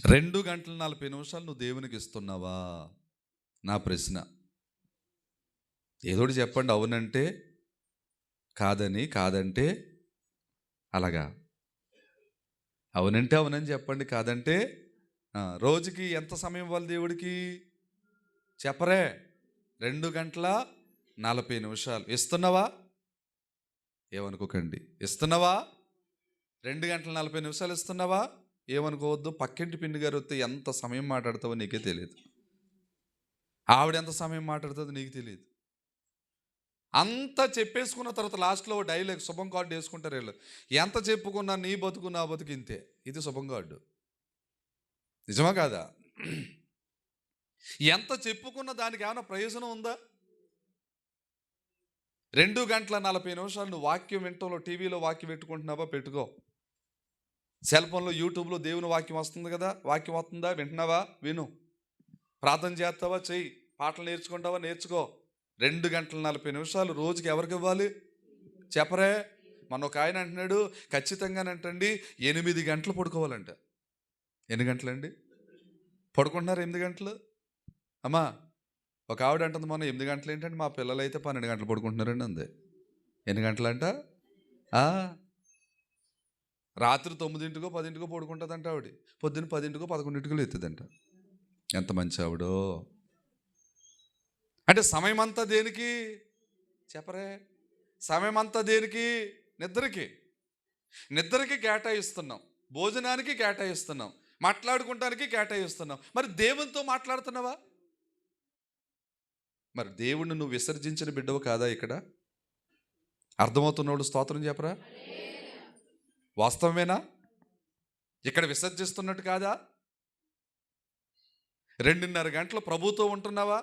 2 గంటల 40 నిమిషాలు నువ్వు దేవునికి ఇస్తున్నావా? నా ప్రశ్న. ఏదోటి చెప్పండి. అవునంటే కాదని, కాదంటే అలాగా. అవునంటే అవునని చెప్పండి, కాదంటే రోజుకి ఎంత సమయం ఇవ్వాలి దేవుడికి? చెప్పరే. 2 గంటల 40 నిమిషాలు ఇస్తున్నావా? ఏమనుకోకండి. ఇస్తున్నావా? 2 గంటల 40 నిమిషాలు ఇస్తున్నావా? ఏమనుకోవద్దు. పక్కింటి పిన్ని గారు వస్తే ఎంత సమయం మాట్లాడతావో నీకే తెలియదు. ఆవిడ ఎంత సమయం మాట్లాడుతుందో నీకు తెలియదు. అంతా చెప్పేసుకున్న తర్వాత లాస్ట్లో డైలాగ్ శుభం కార్డు వేసుకుంటారు వీళ్ళు. ఎంత చెప్పుకున్నా నీ బతుకు నా బతుకు ఇంతే. ఇది శుభం కార్డు. నిజమా కాదా? ఎంత చెప్పుకున్న దానికి ఏమైనా ప్రయోజనం ఉందా? 2 గంటల 40 నిమిషాలు నువ్వు వాక్యం వింటంలో, టీవీలో వాక్యం పెట్టుకుంటున్నావా? పెట్టుకో. సెల్ ఫోన్లో యూట్యూబ్లో దేవుని వాక్యం వస్తుంది కదా, వాక్యం వస్తుందా? వింటున్నావా? విను. ప్రార్థన చేస్తావా? చెయ్యి. పాటలు నేర్చుకుంటావా? నేర్చుకో. 2 గంటల 40 నిమిషాలు రోజుకి ఎవరికి ఇవ్వాలి? చెప్పరే. మన ఒక ఆయన అంటున్నాడు, ఖచ్చితంగానంటండి 8 గంటలు పడుకోవాలంట. ఎన్ని గంటలండి పడుకుంటున్నారు? 8 గంటలు. అమ్మా, ఒక ఆవిడ అంటుంది మొన్న, 8 గంటలు ఏంటంటే మా పిల్లలు అయితే 12 గంటలు పడుకుంటున్నారండి అంది. ఎన్ని గంటలంట? రాత్రి 9కో 10కో పడుకుంటుందంట ఆవిడ. పొద్దున్న 10కో 11కో లేతుందంట. ఎంత మంచి ఆవిడో. అంటే సమయం అంతా దేనికి? చెప్పరే. సమయం అంతా దేనికి? నిద్రకి. నిద్రకి కేటాయిస్తున్నాం, భోజనానికి కేటాయిస్తున్నాం, మాట్లాడుకుంటానికి కేటాయిస్తున్నాం. మరి దేవునితో మాట్లాడుతున్నావా? మరి దేవుణ్ణి నువ్వు విసర్జించిన బిడ్డవు కాదా? ఇక్కడ అర్థమవుతున్నోడు స్తోత్రం చెప్పరా. వాస్తవమేనా? ఇక్కడ విసర్జిస్తున్నట్టు కాదా? 2:30 గంటలు ప్రభుతో ఉంటున్నావా?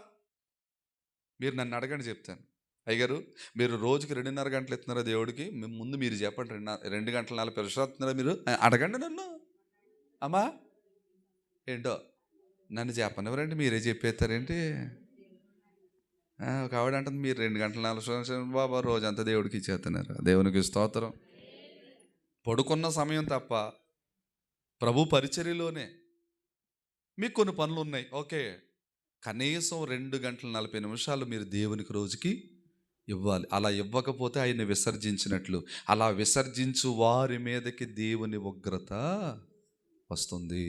మీరు నన్ను అడగండి, చెప్తాను. అయ్యగారు, మీరు రోజుకి 2:30 గంటలు ఇస్తున్నారా దేవుడికి? ముందు మీరు చెప్పండి. 2 గంటల 40 నిమిషాలు ఇస్తున్నారా మీరు? అడగండి నన్ను. అమ్మా ఏంటో నన్ను చెప్పనివ్వరండి, మీరే చెప్పేస్తారేంటి? ఒక ఆవిడ అంటుంది, మీరు 2 గంటల 40 నిమిషాలు బాబా రోజంతా దేవుడికి ఇచ్చేస్తున్నారు. దేవునికి స్తోత్రం. పడుకున్న సమయం తప్ప ప్రభు పరిచర్యలోనే మీకు కొన్ని పనులు ఉన్నాయి. ఓకే, కనీసం 2 గంటల 40 నిమిషాలు మీరు దేవునికి రోజుకి ఇవ్వాలి. అలా ఇవ్వకపోతే ఆయన్ని విసర్జించినట్లు. అలా విసర్జించు వారి మీదకి దేవుని ఉగ్రత వస్తుంది.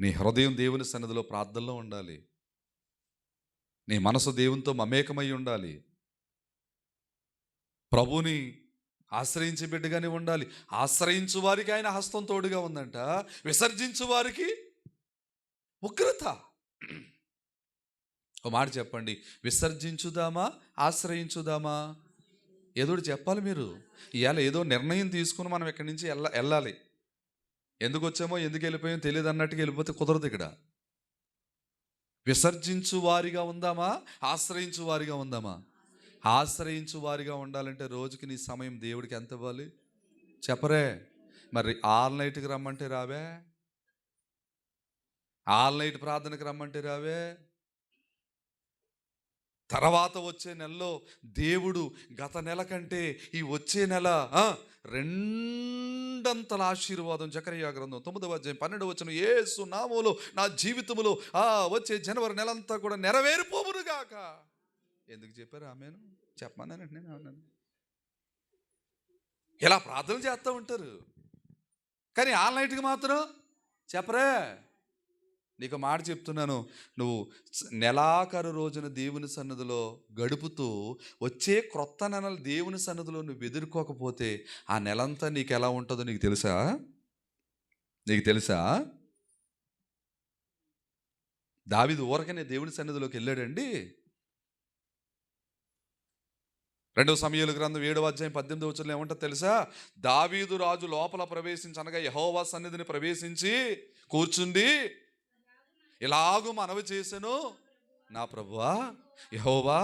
నీ హృదయం దేవుని సన్నిధిలో ప్రార్థనలో ఉండాలి. నీ మనసు దేవునితో మమేకమై ఉండాలి. ప్రభుని ఆశ్రయించే బిడ్డగానే ఉండాలి. ఆశ్రయించు వారికి ఆయన హస్తం తోడుగా ఉందంట, విసర్జించు వారికి ఉగ్రత. ఒక మాట చెప్పండి, విసర్జించుదామా ఆశ్రయించుదామా? ఏదో చెప్పాలి మీరు. ఇవాళ ఏదో నిర్ణయం తీసుకుని మనం ఇక్కడి నుంచి వెళ్ళాలి. ఎందుకు వచ్చామో ఎందుకు వెళ్ళిపోయామో తెలియదు అన్నట్టుగా వెళ్ళిపోతే కుదరదు. ఇక్కడ విసర్జించు వారిగా ఉందామా ఆశ్రయించు వారిగా ఉందామా? ఆశ్రయించు వారిగా ఉండాలంటే రోజుకి నీ సమయం దేవుడికి ఎంత ఇవ్వాలి? చెప్పరే. మరి ఆల్ నైట్కి రమ్మంటే రావే? ఆల్ నైట్ ప్రార్థనకి రమ్మంటే రావే? తర్వాత వచ్చే నెలలో దేవుడు గత నెల కంటే ఈ వచ్చే నెల 2 ఆశీర్వాదం. జకరియా గ్రంథం 9:12 యేసు నామములో నా జీవితములో వచ్చే జనవరి నెలంతా కూడా నెరవేరిపోవునుగాక. ఎందుకు చెప్పారు? ఆమేను చెప్పమన్నానండి నేను. అన్నాను. ఇలా ప్రార్థన చేస్తూ ఉంటారు, కానీ ఆల్ నైట్కి మాత్రం చెప్పరే. నీకు మాట చెప్తున్నాను, నువ్వు నెలాఖరు రోజున దేవుని సన్నిధిలో గడుపుతూ వచ్చే క్రొత్త నెలలు దేవుని సన్నిధిలో నువ్వు ఎదుర్కోకపోతే ఆ నెలంతా నీకు ఎలా ఉంటుందో నీకు తెలుసా? దావీదు ఊరకనే దేవుని సన్నిధిలోకి వెళ్ళాడండి. 2 సమూయేలు గ్రంథం 7:18 ఏమంటో తెలుసా? దావీదు రాజు లోపల ప్రవేశించనగా యెహోవా సన్నిధిని ప్రవేశించి కూర్చుండి ఇలాగూ మనవి చేసెను, నా ప్రభువా యెహోవా,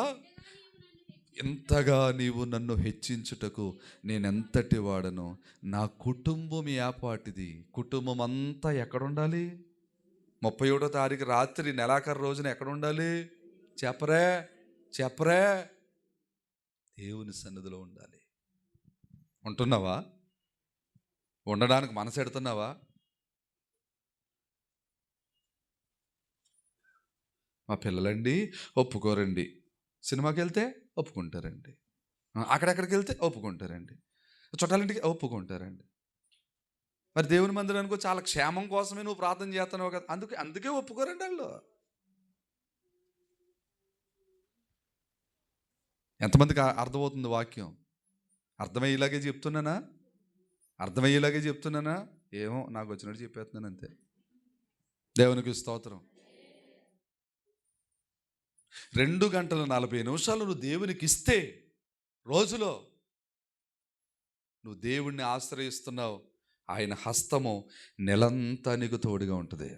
ఎంతగా నీవు నన్ను హెచ్చించుటకు నేనెంతటి వాడను. నా కుటుంబం ఏపాటిది. కుటుంబం అంతా ఎక్కడుండాలి? 31వ తారీఖు రాత్రి నెలాఖరు రోజున ఎక్కడుండాలి? చెప్పరే. దేవుని సన్నిధిలో ఉండాలి. ఉంటున్నావా? ఉండడానికి మనసు ఎడుతున్నావా? మా పిల్లలండి ఒప్పుకోరండి. సినిమాకి వెళ్తే ఒప్పుకుంటారండి, అక్కడెక్కడికి వెళ్తే ఒప్పుకుంటారండి, చుట్టాలింటికి ఒప్పుకుంటారండి. మరి దేవుని మందిరానికి చాలా క్షేమం కోసమే నువ్వు ప్రార్థన చేస్తున్నావు కదా, అందుకే ఒప్పుకోరండి వాళ్ళు. ఎంతమందికి అర్థమవుతుంది వాక్యం? అర్థమయ్యేలాగే చెప్తున్నానా? ఏమో నాకు వచ్చినట్టు చెప్పేస్తున్నాను అంతే. దేవునికి స్తోత్రం. 2 గంటల 40 నిమిషాలు నువ్వు దేవునికి ఇస్తే, రోజులో నువ్వు దేవుణ్ణి ఆశ్రయిస్తున్నావు. ఆయన హస్తము నెలంతా నీకు తోడుగా ఉంటుంది.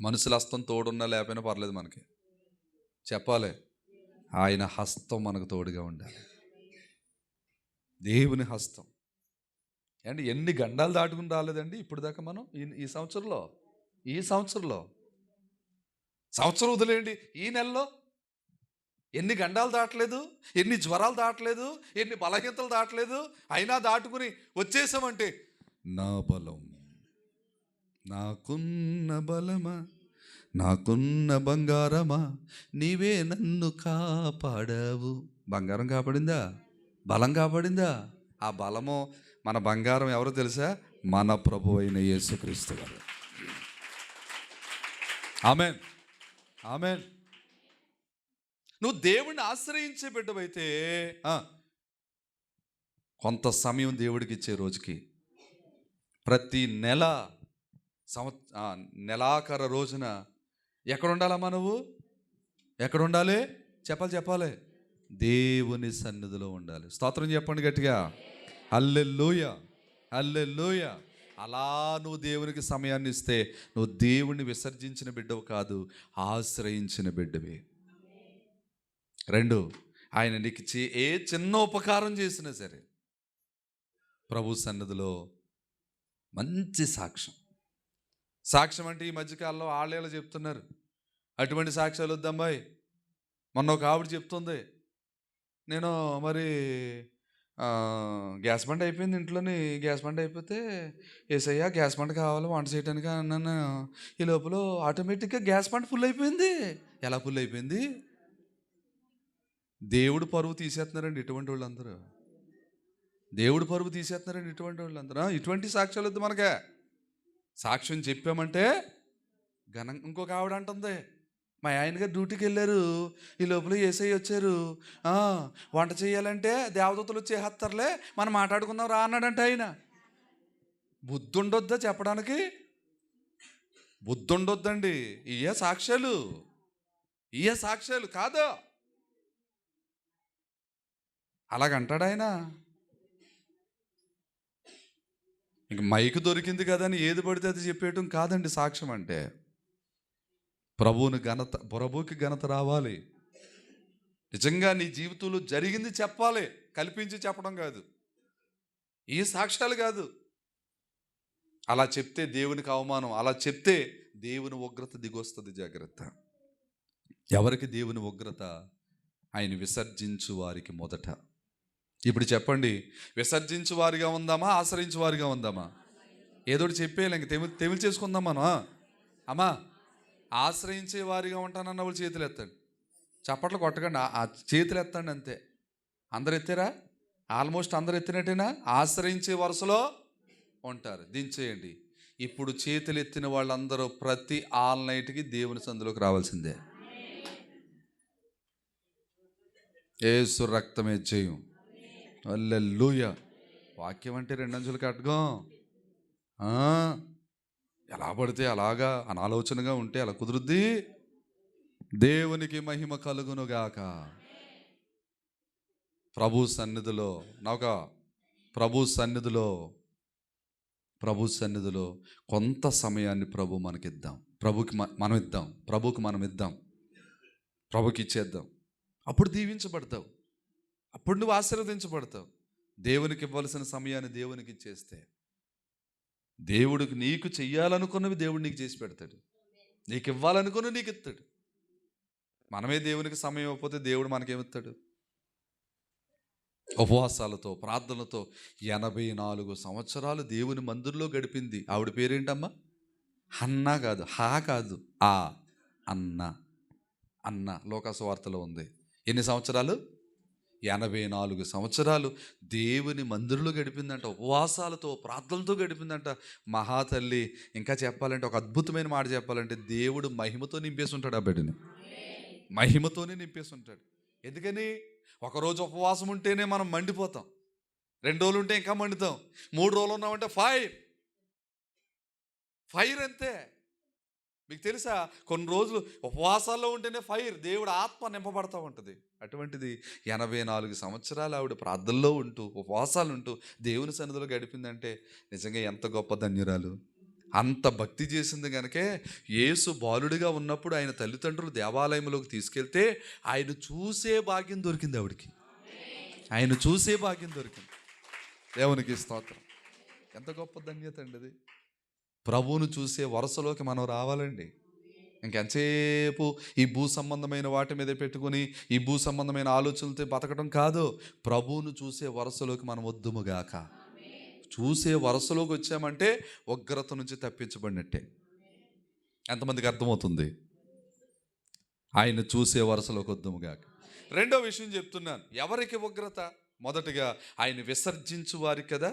మనుషుల హస్తం తోడున్నా లేకపోయినా పర్లేదు, మనకి చెప్పాలి, ఆయన హస్తం మనకు తోడుగా ఉండాలి. దేవుని హస్తం అండి. ఎన్ని గండాలు దాటుకుని రాలేదండి ఇప్పుడు దాకా మనం ఈ సంవత్సరంలో సంవత్సరం వదిలేయండి, ఈ నెలలో ఎన్ని గండాలు దాటలేదు, ఎన్ని జ్వరాలు దాటలేదు, ఎన్ని బలహీనతలు దాటలేదు. అయినా దాటుకుని వచ్చేసామంటే, నా బలం, నాకున్న బలమా, నాకున్న బంగారమా, నీవే నన్ను కాపాడావు. బంగారం కాపాడిందా? బలం కాపాడిందా? ఆ బలము, మన బంగారం ఎవరో తెలుసా? మన ప్రభు అయిన యేసుక్రీస్తు గారు. ఆమేన్, ఆమేన్. నువ్వు దేవుణ్ణి ఆశ్రయించే బిడ్డవైతే కొంత సమయం దేవుడికి ఇచ్చే రోజుకి, ప్రతి నెల నెలాఖర రోజున ఎక్కడ ఉండాలమ్మా? నువ్వు ఎక్కడ ఉండాలి? చెప్పాలి. దేవుని సన్నిధిలో ఉండాలి. స్తోత్రం చెప్పండి గట్టిగా. హల్లెలూయా, హల్లెలూయా. అలా నువ్వు దేవునికి సమయాన్ని ఇస్తే నువ్వు దేవుణ్ణి విసర్జించిన బిడ్డవు కాదు, ఆశ్రయించిన బిడ్డవి. 2, ఆయన నీకు ఏ చిన్న ఉపకారం చేసినా సరే ప్రభు సన్నిధిలో మంచి సాక్ష్యం అంటే ఈ మధ్యకాలంలో ఆళ్ళేలా చెప్తున్నారు. అటువంటి సాక్ష్యాలు వద్దమ్మాయి. మొన్న ఒక ఆవిడ చెప్తుంది, నేను మరి గ్యాస్ బండ అయిపోయింది ఇంట్లోని, గ్యాస్ బండ అయిపోతే ఏసయ్యా గ్యాస్ బండ కావాలి వంట చేయడానికి అన్నాను. ఈ లోపల ఆటోమేటిక్గా గ్యాస్ బండ ఫుల్ అయిపోయింది. ఎలా ఫుల్ అయిపోయింది? దేవుడు పరువు తీసేస్తున్నారండి ఇటువంటి వాళ్ళందరూ. ఇటువంటి సాక్ష్యాలు వద్దు మనకే. సాక్ష్యం చెప్పామంటే ఇంకొక ఆవిడ అంటుంది, మా ఆయన గారు డ్యూటీకి వెళ్ళారు, ఈ లోపల ఏసై వచ్చారు, వంట చేయాలంటే దేవదూతలు వచ్చేస్తారులే, మనం మాట్లాడుకుందాం రా అన్నాడంటే ఆయన. బుద్ధి ఉండొద్దా చెప్పడానికి? బుద్ధి ఉండొద్దండి. ఇయే సాక్ష్యాలు కాదు. అలాగంటాడు ఆయన. ఇంక మైకు దొరికింది కదా అని ఏది పడితే అది చెప్పేయటం కాదండి సాక్ష్యం అంటే. ప్రభువుకి ఘనత రావాలి. నిజంగా నీ జీవితంలో జరిగింది చెప్పాలి, కల్పించి చెప్పడం కాదు. ఈ సాక్ష్యాలు కాదు. అలా చెప్తే దేవునికి అవమానం, అలా చెప్తే దేవుని ఉగ్రత దిగొస్తుంది. జాగ్రత్త. ఎవరికి దేవుని ఉగ్రత? ఆయన విసర్జించు వారికి మొదట. ఇప్పుడు చెప్పండి, విసర్జించు వారిగా ఉందామా, ఆశ్రయించు వారిగా ఉందామా? ఏదోటి చెప్పేయాలి, ఇంక తెమిలి చేసుకుందాం మనం. అమ్మా, ఆశ్రయించే వారిగా ఉంటానన్న వాళ్ళు చేతులు ఎత్తండి. చప్పట్లు కొట్టకండి, ఆ చేతులు ఎత్తండి అంతే. అందరు ఎత్తారా? ఆల్మోస్ట్ అందరు ఎత్తినట్టేనా? ఆశ్రయించే వరుసలో ఉంటారు. దించేయండి. ఇప్పుడు చేతులు ఎత్తిన వాళ్ళందరూ ప్రతి ఆల్ నైట్కి దేవుని సందులోకి రావాల్సిందే. యేసు రక్తమే జయం. హల్లెలూయా. వాక్యం అంటే 2 అంచులు కట్టగం. ఎలా పడితే అలాగా అనాలోచనగా ఉంటే అలా కుదురుద్ది. దేవునికి మహిమ కలుగునుగాక. ప్రభు సన్నిధిలో కొంత సమయాన్ని ప్రభు మనకిద్దాం. ప్రభుకి మనం ఇద్దాం. ప్రభుకి ఇచ్చేద్దాం. అప్పుడు దీవించబడతావు, అప్పుడు నువ్వు ఆశీర్వదించబడతావు. దేవునికి ఇవ్వాల్సిన సమయాన్ని దేవునికి ఇచ్చేస్తే దేవుడికి నీకు చెయ్యాలనుకున్నవి దేవుడు నీకు చేసి పెడతాడు. నీకు ఇవ్వాలనుకున్నవి నీకు ఇస్తాడు. మనమే దేవునికి సమయం ఇవ్వకపోతే దేవుడు మనకేమిస్తాడు? ఉపవాసాలతో ప్రార్థనలతో 84 సంవత్సరాలు దేవుని మందిరంలో గడిపింది. ఆవిడ పేరేంటమ్మా? హన్నా కాదు, హా కాదు, ఆ అన్న. అన్న లోకాసు వార్తలో ఉంది. ఎన్ని సంవత్సరాలు? 84 సంవత్సరాలు దేవుని మందిరంలో గడిపిందంట. ఉపవాసాలతో ప్రార్థనలతో గడిపిందంట మహాతల్లి. ఇంకా చెప్పాలంటే ఒక అద్భుతమైన మాట చెప్పాలంటే, దేవుడు మహిమతో నింపేసి ఉంటాడు ఆ బిడ్డని. మహిమతోనే నింపేసి ఉంటాడు. ఎందుకని? ఒకరోజు ఉపవాసం ఉంటేనే మనం మండిపోతాం, 2 రోజులు ఉంటే ఇంకా మండుతాం, 3 రోజులు ఉన్నామంటే ఫైర్ అంతే. మీకు తెలుసా, కొన్ని రోజులు ఉపవాసాల్లో ఉంటేనే ఫైర్, దేవుడు ఆత్మ నింపబడతా ఉంటుంది. అటువంటిది 84 సంవత్సరాలు ఆవిడ ప్రార్థనలో ఉంటూ ఉపవాసాలు ఉంటూ దేవుని సన్నిధిలో గడిపిందంటే నిజంగా ఎంత గొప్ప ధన్యురాలు. అంత భక్తి చేసింది కనుకే యేసు బాలుడిగా ఉన్నప్పుడు ఆయన తల్లిదండ్రులు దేవాలయంలోకి తీసుకెళ్తే ఆయన చూసే భాగ్యం దొరికింది ఆవిడికి. ఆయన చూసే భాగ్యం దొరికింది. దేవునికి స్తోత్రం. ఎంత గొప్ప ధన్యత అండి అది. ప్రభువును చూసే వరుసలోకి మనం రావాలండి. ఇంకెంతసేపు ఈ భూ సంబంధమైన వాటి మీద పెట్టుకుని ఈ భూ సంబంధమైన ఆలోచనలతో బతకడం కాదు. ప్రభువును చూసే వరుసలోకి మనం వద్దుముగాక. చూసే వరుసలోకి వచ్చామంటే ఉగ్రత నుంచి తప్పించబడినట్టే. ఎంతమందికి అర్థమవుతుంది? ఆయన చూసే వరుసలోకి వద్దుముగాక. రెండో విషయం చెప్తున్నాను. ఎవరికి ఉగ్రత? మొదటిగా ఆయన విసర్జించు వారి కదా.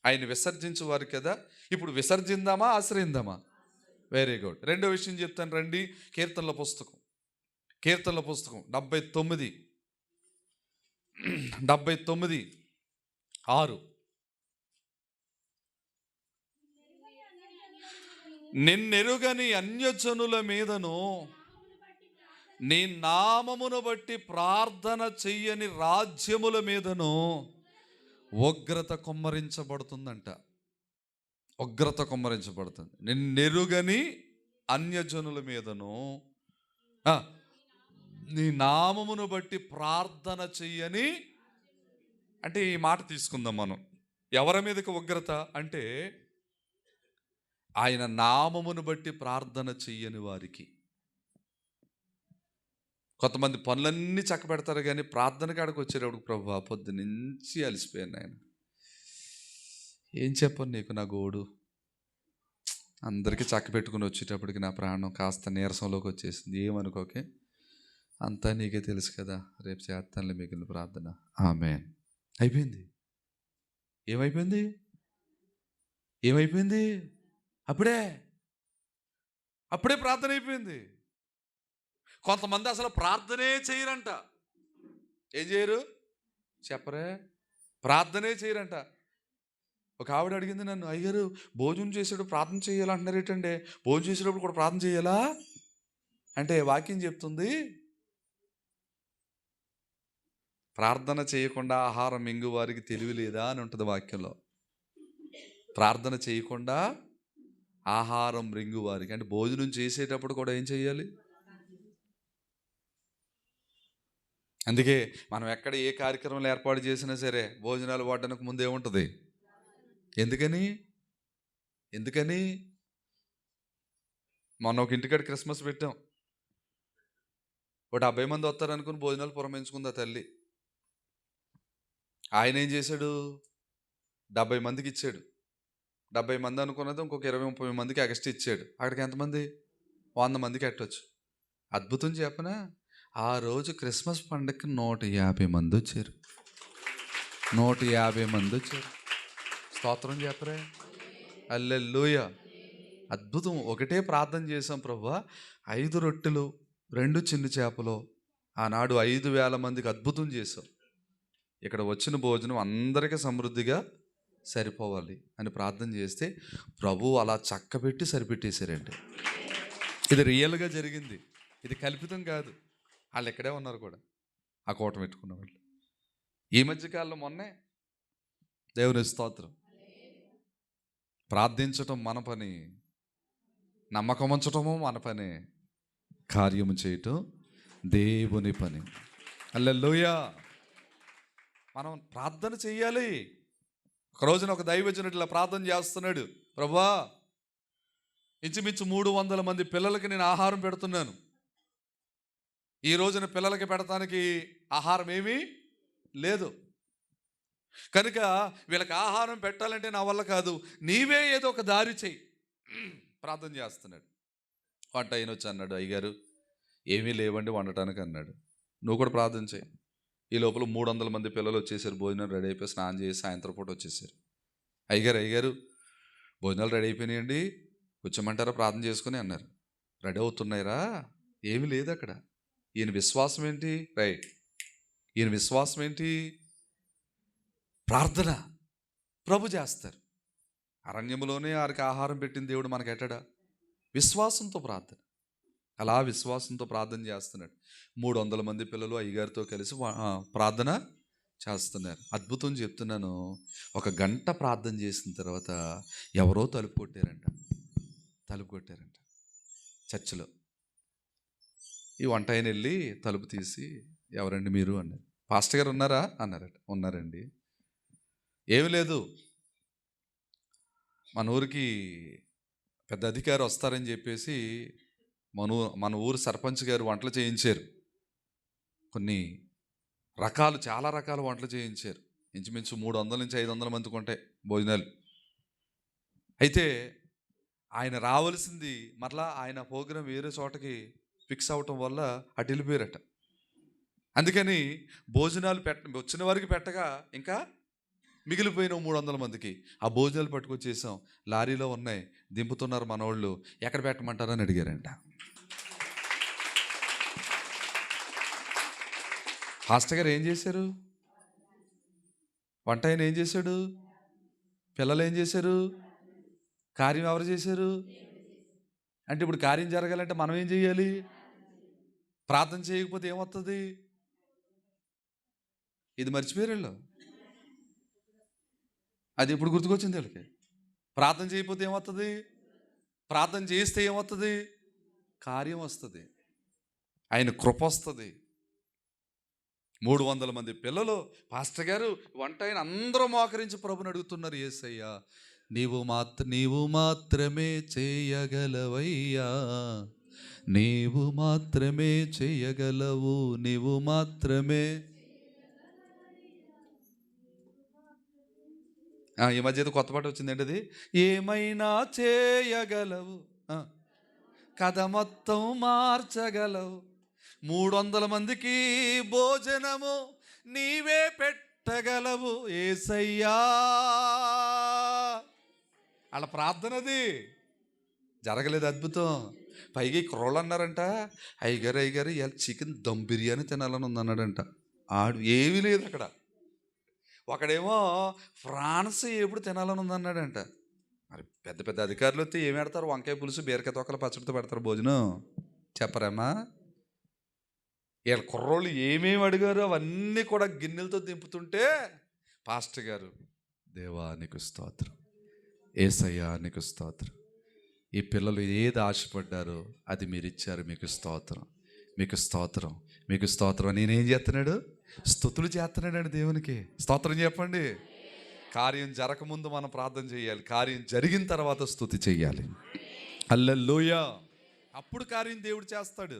ఆయన విసర్జించు వారు కదా. ఇప్పుడు విసర్జిందామా ఆశ్రయిందామా? Very good. రెండో విషయం చెప్తాను రండి. కీర్తనల పుస్తకం 79:6. నిన్నెరుగని అన్యజనుల మీదను నీ నామమును బట్టి ప్రార్థన చెయ్యని రాజ్యముల మీదను ఉగ్రత కుమ్మరించబడుతుందంట. ఉగ్రత కుమ్మరించబడుతుంది. నిన్నెరుగని అన్యజనుల మీదను నీ నామమును బట్టి ప్రార్థన చెయ్యని. అంటే ఈ మాట తీసుకుందాం మనం. ఎవరి మీదకి ఉగ్రత అంటే ఆయన నామమును బట్టి ప్రార్థన చెయ్యని వారికి. కొంతమంది పనులన్నీ చక్క పెడతారు కానీ ప్రార్థన కాడికి వచ్చేటప్పుడు ప్రభువా పొద్దు నుంచి అలసిపోయాను ఆయన, ఏం చెప్పను నీకు నా గోడు, అందరికీ చక్క పెట్టుకుని వచ్చేటప్పటికి నా ప్రాణం కాస్త నీరసంలోకి వచ్చేసింది, ఏమనుకోకే, అంతా నీకే తెలుసు కదా, రేపు చేస్తానులే మిగిలిన ప్రార్థన. ఆమేన్. అయిపోయింది. ఏమైపోయింది? అప్పుడే ప్రార్థన అయిపోయింది. కొంతమంది అసలు ప్రార్థనే చేయరంట. ఏం చేయరు చెప్పరే? ప్రార్థనే చేయరంట. ఒక ఆవిడ అడిగింది నన్ను, అయ్యారు భోజనం చేసేటప్పుడు ప్రార్థన చేయాలంటున్నారు ఏంటంటే, భోజనం చేసేటప్పుడు కూడా ప్రార్థన చేయాలా అంటే వాక్యం చెప్తుంది ప్రార్థన చేయకుండా ఆహారం మింగు వారికి తెలివి లేదా అని ఉంటుంది వాక్యంలో. ప్రార్థన చేయకుండా ఆహారం రింగు వారికి అంటే భోజనం చేసేటప్పుడు కూడా ఏం చేయాలి? అందుకే మనం ఎక్కడ ఏ కార్యక్రమాలు ఏర్పాటు చేసినా సరే భోజనాలు వాడడానికి ముందే ఉంటుంది. ఎందుకని మొన్న ఒక ఇంటికాడ క్రిస్మస్ పెట్టాం. ఒక 70 మంది వస్తారనుకుని భోజనాలు పురమించుకుంది ఆ తల్లి. ఆయన ఏం చేశాడు? 70 మందికి ఇచ్చాడు. 70 మంది అనుకున్నది ఇంకొక 20-30 మందికి ఎక్స్ట్రా ఇచ్చాడు. అక్కడికి ఎంతమంది? 100 మందికి ఎట్టొచ్చు. అద్భుతం చెప్పనా? ఆ రోజు క్రిస్మస్ పండుగకి 150 మంది వచ్చారు. 150 మంది వచ్చారు. స్తోత్రం చెప్పరే. హల్లెలూయా. అద్భుతం. ఒకటే ప్రార్థన చేసాం, ప్రభువా 5 రొట్టెలు 2 చిన్న చేపలు, ఆనాడు 5,000 మందికి అద్భుతం చేసాం. ఇక్కడ వచ్చిన భోజనం అందరికీ సమృద్ధిగా సరిపోవాలి అని ప్రార్థన చేస్తే ప్రభువు అలా చక్కబెట్టి సరిపెట్టేశారండి. ఇది రియల్గా జరిగింది, ఇది కల్పితం కాదు. వాళ్ళు ఎక్కడే ఉన్నారు కూడా ఆ కోట పెట్టుకున్న వాళ్ళు. ఈ మధ్యకాలంలో మొన్నే దేవుని స్తోత్రం, ప్రార్థించటం మన పని, నమ్మకం ఉంచటము మన పని, కార్యము చేయటం దేవుని పని. హల్లెలూయా. మనం ప్రార్థన చెయ్యాలి. ఒక రోజున ఒక దైవజనుడు ఇలా ప్రార్థన చేస్తున్నాడు, ప్రభువా ఇంచుమించు 300 మంది పిల్లలకి నేను ఆహారం పెడుతున్నాను. ఈ రోజున పిల్లలకి పెడతానికి ఆహారం ఏమీ లేదు. కనుక వీళ్ళకి ఆహారం పెట్టాలంటే నా వల్ల కాదు, నీవే ఏదో ఒక దారి చెయ్యి. ప్రార్థన చేస్తున్నాడు. వంట అయిన వచ్చి అన్నాడు, అయ్యగారు ఏమీ లేవండి వండటానికి అన్నాడు. నువ్వు కూడా ప్రార్థన చేయి. ఈ లోపల 300 మంది పిల్లలు వచ్చేసారు. భోజనం రెడీ అయిపోయి స్నానం చేసి సాయంత్రం పూట వచ్చేసారు. అయ్యగారు భోజనాలు రెడీ అయిపోయినాయండి, కూర్చోమంటారా ప్రార్థన చేసుకుని అన్నారు. రెడీ అవుతున్నాయిరా, ఏమీ లేదు అక్కడ. ఈయన విశ్వాసం ఏంటి? రైట్, ఈయన విశ్వాసం ఏంటి? ప్రార్థన. ప్రభు చేస్తారు. అరణ్యములోనే వారికి ఆహారం పెట్టిన దేవుడు మనకెట్టడా? విశ్వాసంతో ప్రార్థన. అలా విశ్వాసంతో ప్రార్థన చేస్తున్నాడు. 300 మంది పిల్లలు అయ్యగారితో కలిసి ప్రార్థన చేస్తున్నారు. అద్భుతం చెప్తున్నాను. 1 గంట ప్రార్థన చేసిన తర్వాత ఎవరో తలుపు కొట్టారంట చర్చిలో. ఈ వంట ఆయన వెళ్ళి తలుపు తీసి, ఎవరండి మీరు అన్నారు. పాస్టర్ గారు ఉన్నారా అన్నారట. ఉన్నారండి. ఏమి లేదు, మన ఊరికి పెద్ద అధికారి వస్తారని చెప్పేసి మన ఊరు సర్పంచ్ గారు వంటలు చేయించారు. చాలా రకాల వంటలు చేయించారు. ఇంచుమించు 300 నుంచి 500 మందికి ఉంటాయి భోజనాలు. అయితే ఆయన రావాల్సింది మరలా ఆయన ప్రోగ్రాం వేరే చోటకి ఫిక్స్ అవటం వల్ల అటు వెళ్ళిపోయారట. అందుకని భోజనాలు వచ్చిన వారికి పెట్టగా ఇంకా మిగిలిపోయిన 300 మందికి ఆ భోజనాలు పట్టుకొచ్చేసాం. లారీలో ఉన్నాయి, దింపుతున్నారు మనోళ్ళు, ఎక్కడ పెట్టమంటారని అడిగారంట. పాస్టర్ గారు ఏం చేశారు? వంట ఆయన ఏం చేశాడు? పిల్లలు ఏం చేశారు? కార్యం ఎవరు చేశారు? అంటే ఇప్పుడు కార్యం జరగాలంటే మనం ఏం చేయాలి? ప్రార్థన చేయకపోతే ఏమవుతుంది? ఇది మర్చిపోయారు వీళ్ళు. అది ఇప్పుడు గుర్తుకొచ్చింది వీళ్ళకి. ప్రార్థన చేయకపోతే ఏమవుతుంది? ప్రార్థన చేస్తే ఏమవుతుంది? కార్యం వస్తుంది, ఆయన కృప వస్తుంది. 300 మంది పిల్లలు, పాస్టర్ గారు, వంట ఆయన, అందరూ మోకరించి ప్రభుని అడుగుతున్నారు. యేసయ్యా నీవు మాత్రమే చేయగలవయ్యా, నీవు మాత్రమే చేయగలవు, నీవు మాత్రమే. ఈ మధ్య కొత్త పాట వచ్చిందండి, అది ఏమైనా చేయగలవు, కథ మొత్తం మార్చగలవు, 300 మందికి భోజనము నీవే పెట్టగలవు యేసయ్యా. వాళ్ళ ప్రార్థనది జరగలేదు. అద్భుతం. పైగా కుర్రోళ్ళు అన్నారంట, అయ్యగారు ఇలా చికెన్ దమ్ బిర్యానీ తినాలని ఉందన్నాడంట. ఆడు ఏమీ లేదు అక్కడ. ఒకడేమో ఫ్రాన్స్ ఎప్పుడు తినాలని ఉందన్నాడంట. మరి పెద్ద పెద్ద అధికారులు వస్తే ఏమి పెడతారు? వంకాయ పులుసు, బీరకాయ తొక్కల పచ్చడితో పెడతారు భోజనం, చెప్పరామా? వీళ్ళ కుర్రోళ్ళు ఏమేమి అడిగారు అవన్నీ కూడా గిన్నెలతో దింపుతుంటే పాస్టర్ గారు, దేవా నీకు స్తోత్రం, యేసయ్యా నీకు స్తోత్రం, ఈ పిల్లలు ఏది ఆశపడ్డారో అది మీరు ఇచ్చారు, మీకు స్తోత్రం, మీకు స్తోత్రం, మీకు స్తోత్రం. నేనేం చేస్తున్నాడు? స్తుతులు చేస్తున్నాడండి దేవునికి. స్తోత్రం చెప్పండి. కార్యం జరగకముందు మనం ప్రార్థన చేయాలి, కార్యం జరిగిన తర్వాత స్తుతి చెయ్యాలి. హల్లెలూయా. అప్పుడు కార్యం దేవుడు చేస్తాడు.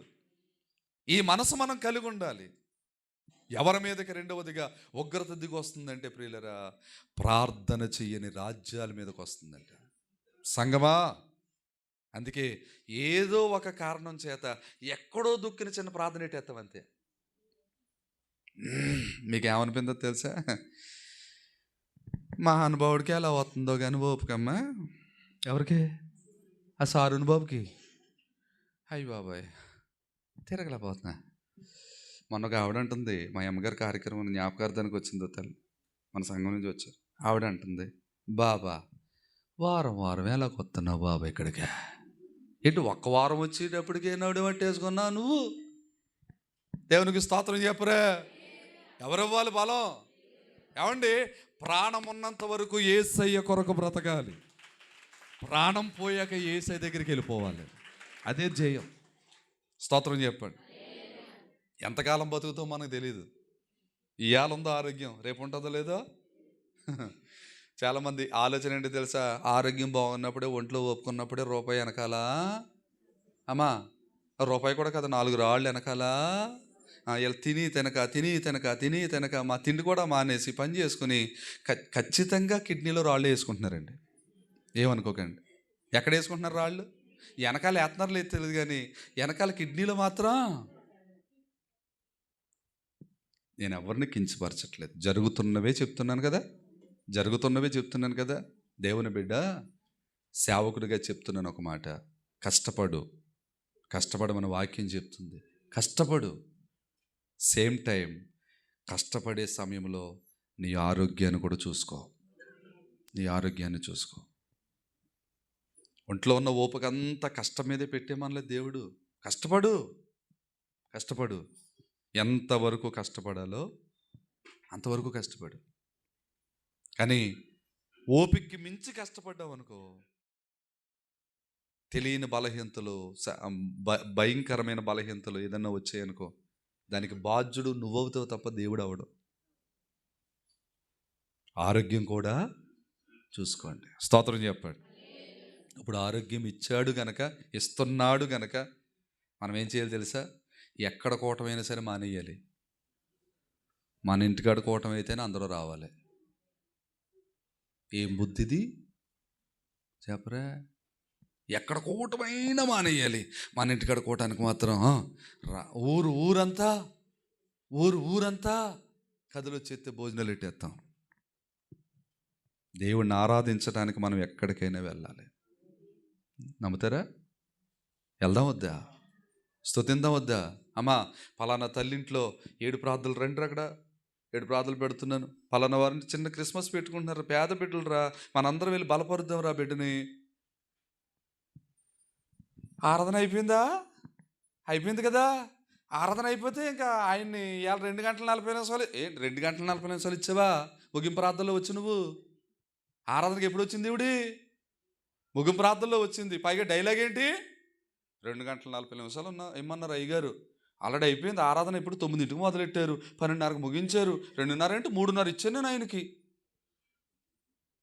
ఈ మనసు మనం కలిగి ఉండాలి. ఎవరి మీదకి రెండవదిగా ఉగ్రత దిగి వస్తుందంటే ప్రియులరా, ప్రార్థన చెయ్యని రాజ్యాల మీదకి వస్తుందంట సంగమా. అందుకే ఏదో ఒక కారణం చేత ఎక్కడో దుక్కిన చిన్న ప్రార్థన ఎట్టేస్తాం అంతే. మీకు ఏమనిపిందో తెలుసా? మా అనుభవుడికి ఎలా వస్తుందో కానీ ఓపికమ్మా. ఎవరికి? ఆ సారుని బాబుకి. అయ్యి బాబాయ్ తిరగలేకపోతున్నా. మొన్న ఒక ఆవిడ అంటుంది, మా అమ్మగారి కార్యక్రమం జ్ఞాపకార్థానికి వచ్చిందో తల్లి, మన సంఘం నుంచి వచ్చారు. ఆవిడ అంటుంది, బాబా వారం వారం ఎలా కొత్తన్నావు బాబా ఇక్కడికి? ఏంటి ఒక్క వారం వచ్చేటప్పటికే నవ్వు పట్టేసుకున్నావు నువ్వు? దేవునికి స్తోత్రం చెప్పరే. ఎవరివ్వాలి బలం? ఏమండి, ప్రాణం ఉన్నంత వరకు యేసయ్య కొరకు బ్రతకాలి, ప్రాణం పోయాక యేసయ్య దగ్గరికి వెళ్ళిపోవాలి. అదే జయం. స్తోత్రం చెప్పండి. ఎంతకాలం బతుకుతో మనకు తెలియదు. ఇవాళ ఉందో ఆరోగ్యం, రేపు ఉంటుందో లేదో. చాలామంది ఆలోచన ఏంటి తెలుసా? ఆరోగ్యం బాగున్నప్పుడే, ఒంట్లో ఒప్పుకున్నప్పుడే రూపాయి వెనకాల, అమ్మా రూపాయి కూడా కదా 4 రాళ్ళు వెనకాల వీళ్ళు తిని తినక మా తిండి కూడా మానేసి పని చేసుకుని ఖచ్చితంగా కిడ్నీలో రాళ్ళు వేసుకుంటున్నారండి. ఏమనుకోకండి. ఎక్కడ వేసుకుంటున్నారు రాళ్ళు? వెనకాల వేస్తున్నారు లేదు తెలియదు, కానీ వెనకాల కిడ్నీలో మాత్రం. నేను ఎవరిని కించపరచట్లేదు, జరుగుతున్నవే చెప్తున్నాను కదా. దేవుని బిడ్డ, సేవకుడిగా చెప్తున్నాను ఒక మాట. కష్టపడమని వాక్యం చెప్తుంది. కష్టపడు. సేమ్ టైం కష్టపడే సమయంలో నీ ఆరోగ్యాన్ని కూడా చూసుకో. ఒంట్లో ఉన్న ఓపికంతా కష్టం మీదే పెట్టేమనలేదు దేవుడు. కష్టపడు. ఎంతవరకు కష్టపడాలో అంతవరకు కష్టపడు. కానీ ఓపికకి మించి కష్టపడ్డావు అనుకో, తెలియని బలహీనతలు, భయంకరమైన బలహీనతలు ఏదన్నా వచ్చాయనుకో, దానికి బాధ్యుడు నువ్వవుతావు తప్ప దేవుడు అవడు. ఆరోగ్యం కూడా చూసుకోండి. స్తోత్రం చెప్పండి. ఇప్పుడు ఆరోగ్యం ఇస్తున్నాడు గనక మనం ఏం చేయాలి తెలుసా? ఎక్కడ కూటమైనా సరే మానేయాలి. మన ఇంటికాడ కూటం అయితేనే అందరూ రావాలి. ఏం బుద్ధిది చెప్పరా? ఎక్కడ కూటమైనా మానేయాలి, మన ఇంటికాడ కూటానికి మాత్రం ఊరంతా కదిలొచ్చేస్తే భోజనాలు పెట్టేస్తాం. దేవుణ్ణి ఆరాధించడానికి మనం ఎక్కడికైనా వెళ్ళాలి. నమ్ముతారా? వెళ్దాం వద్దా? స్తుతిందాం వద్దా? అమ్మా పలానా తల్లింట్లో 7 ప్రార్థనలు, రండి అక్కడ 7 ప్రార్థనలు పెడుతున్నాను. పలానా వారిని చిన్న క్రిస్మస్ పెట్టుకుంటున్నారు, పేద బిడ్డలు రా, మనందరం వెళ్ళి బలపరుద్దాం రా బిడ్డని. ఆరాధన అయిపోయింది కదా. ఆరాధన అయిపోతే ఇంకా ఆయన్ని ఇవాళ 2 గంటల 40 నిమిషాలు 2 గంటల 40 నిమిషాలు ఇచ్చావా? ముగింపు ప్రార్థనలో వచ్చి నువ్వు ఆరాధనకి ఎప్పుడు వచ్చింది? దేవుడి ముగింపు ప్రార్థనలో వచ్చింది. పైగా డైలాగ్ ఏంటి? 2 గంటల 40 నిమిషాలు ఏమన్నారు అయ్యగారు? ఆల్రెడీ అయిపోయింది ఆరాధన. ఇప్పుడు 9ంటికి మొదలెట్టారు, 12:30కి ముగించారు. 2:30 అంటే 3:30 ఇచ్చాను నేను ఆయనకి.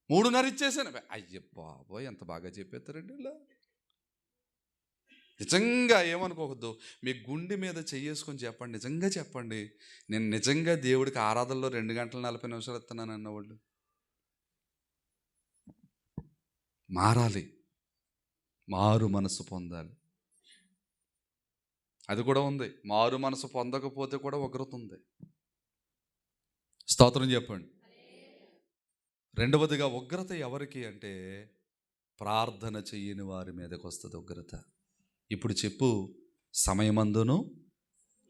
3:30 ఇచ్చేసాను. అయ్య బాబోయ్, ఎంత బాగా చెప్పేస్తారండి ఇలా. నిజంగా ఏమనుకోవద్దు, మీ గుండె మీద చెయ్యేసుకొని చెప్పండి, నిజంగా చెప్పండి, నేను నిజంగా దేవుడికి ఆరాధనలో 2 గంటల 40 నిమిషాలు ఇస్తున్నాను అన్నవాళ్ళు. మారాలి, మారు మనసు పొందాలి. అది కూడా ఉంది. మారు మనసు పొందకపోతే కూడా ఉగ్రత ఉంది. స్తోత్రం చెప్పండి. రెండవదిగా ఉగ్రత ఎవరికి అంటే, ప్రార్థన చెయ్యని వారి మీదకి వస్తుంది ఉగ్రత. ఇప్పుడు చెప్పు, సమయమందును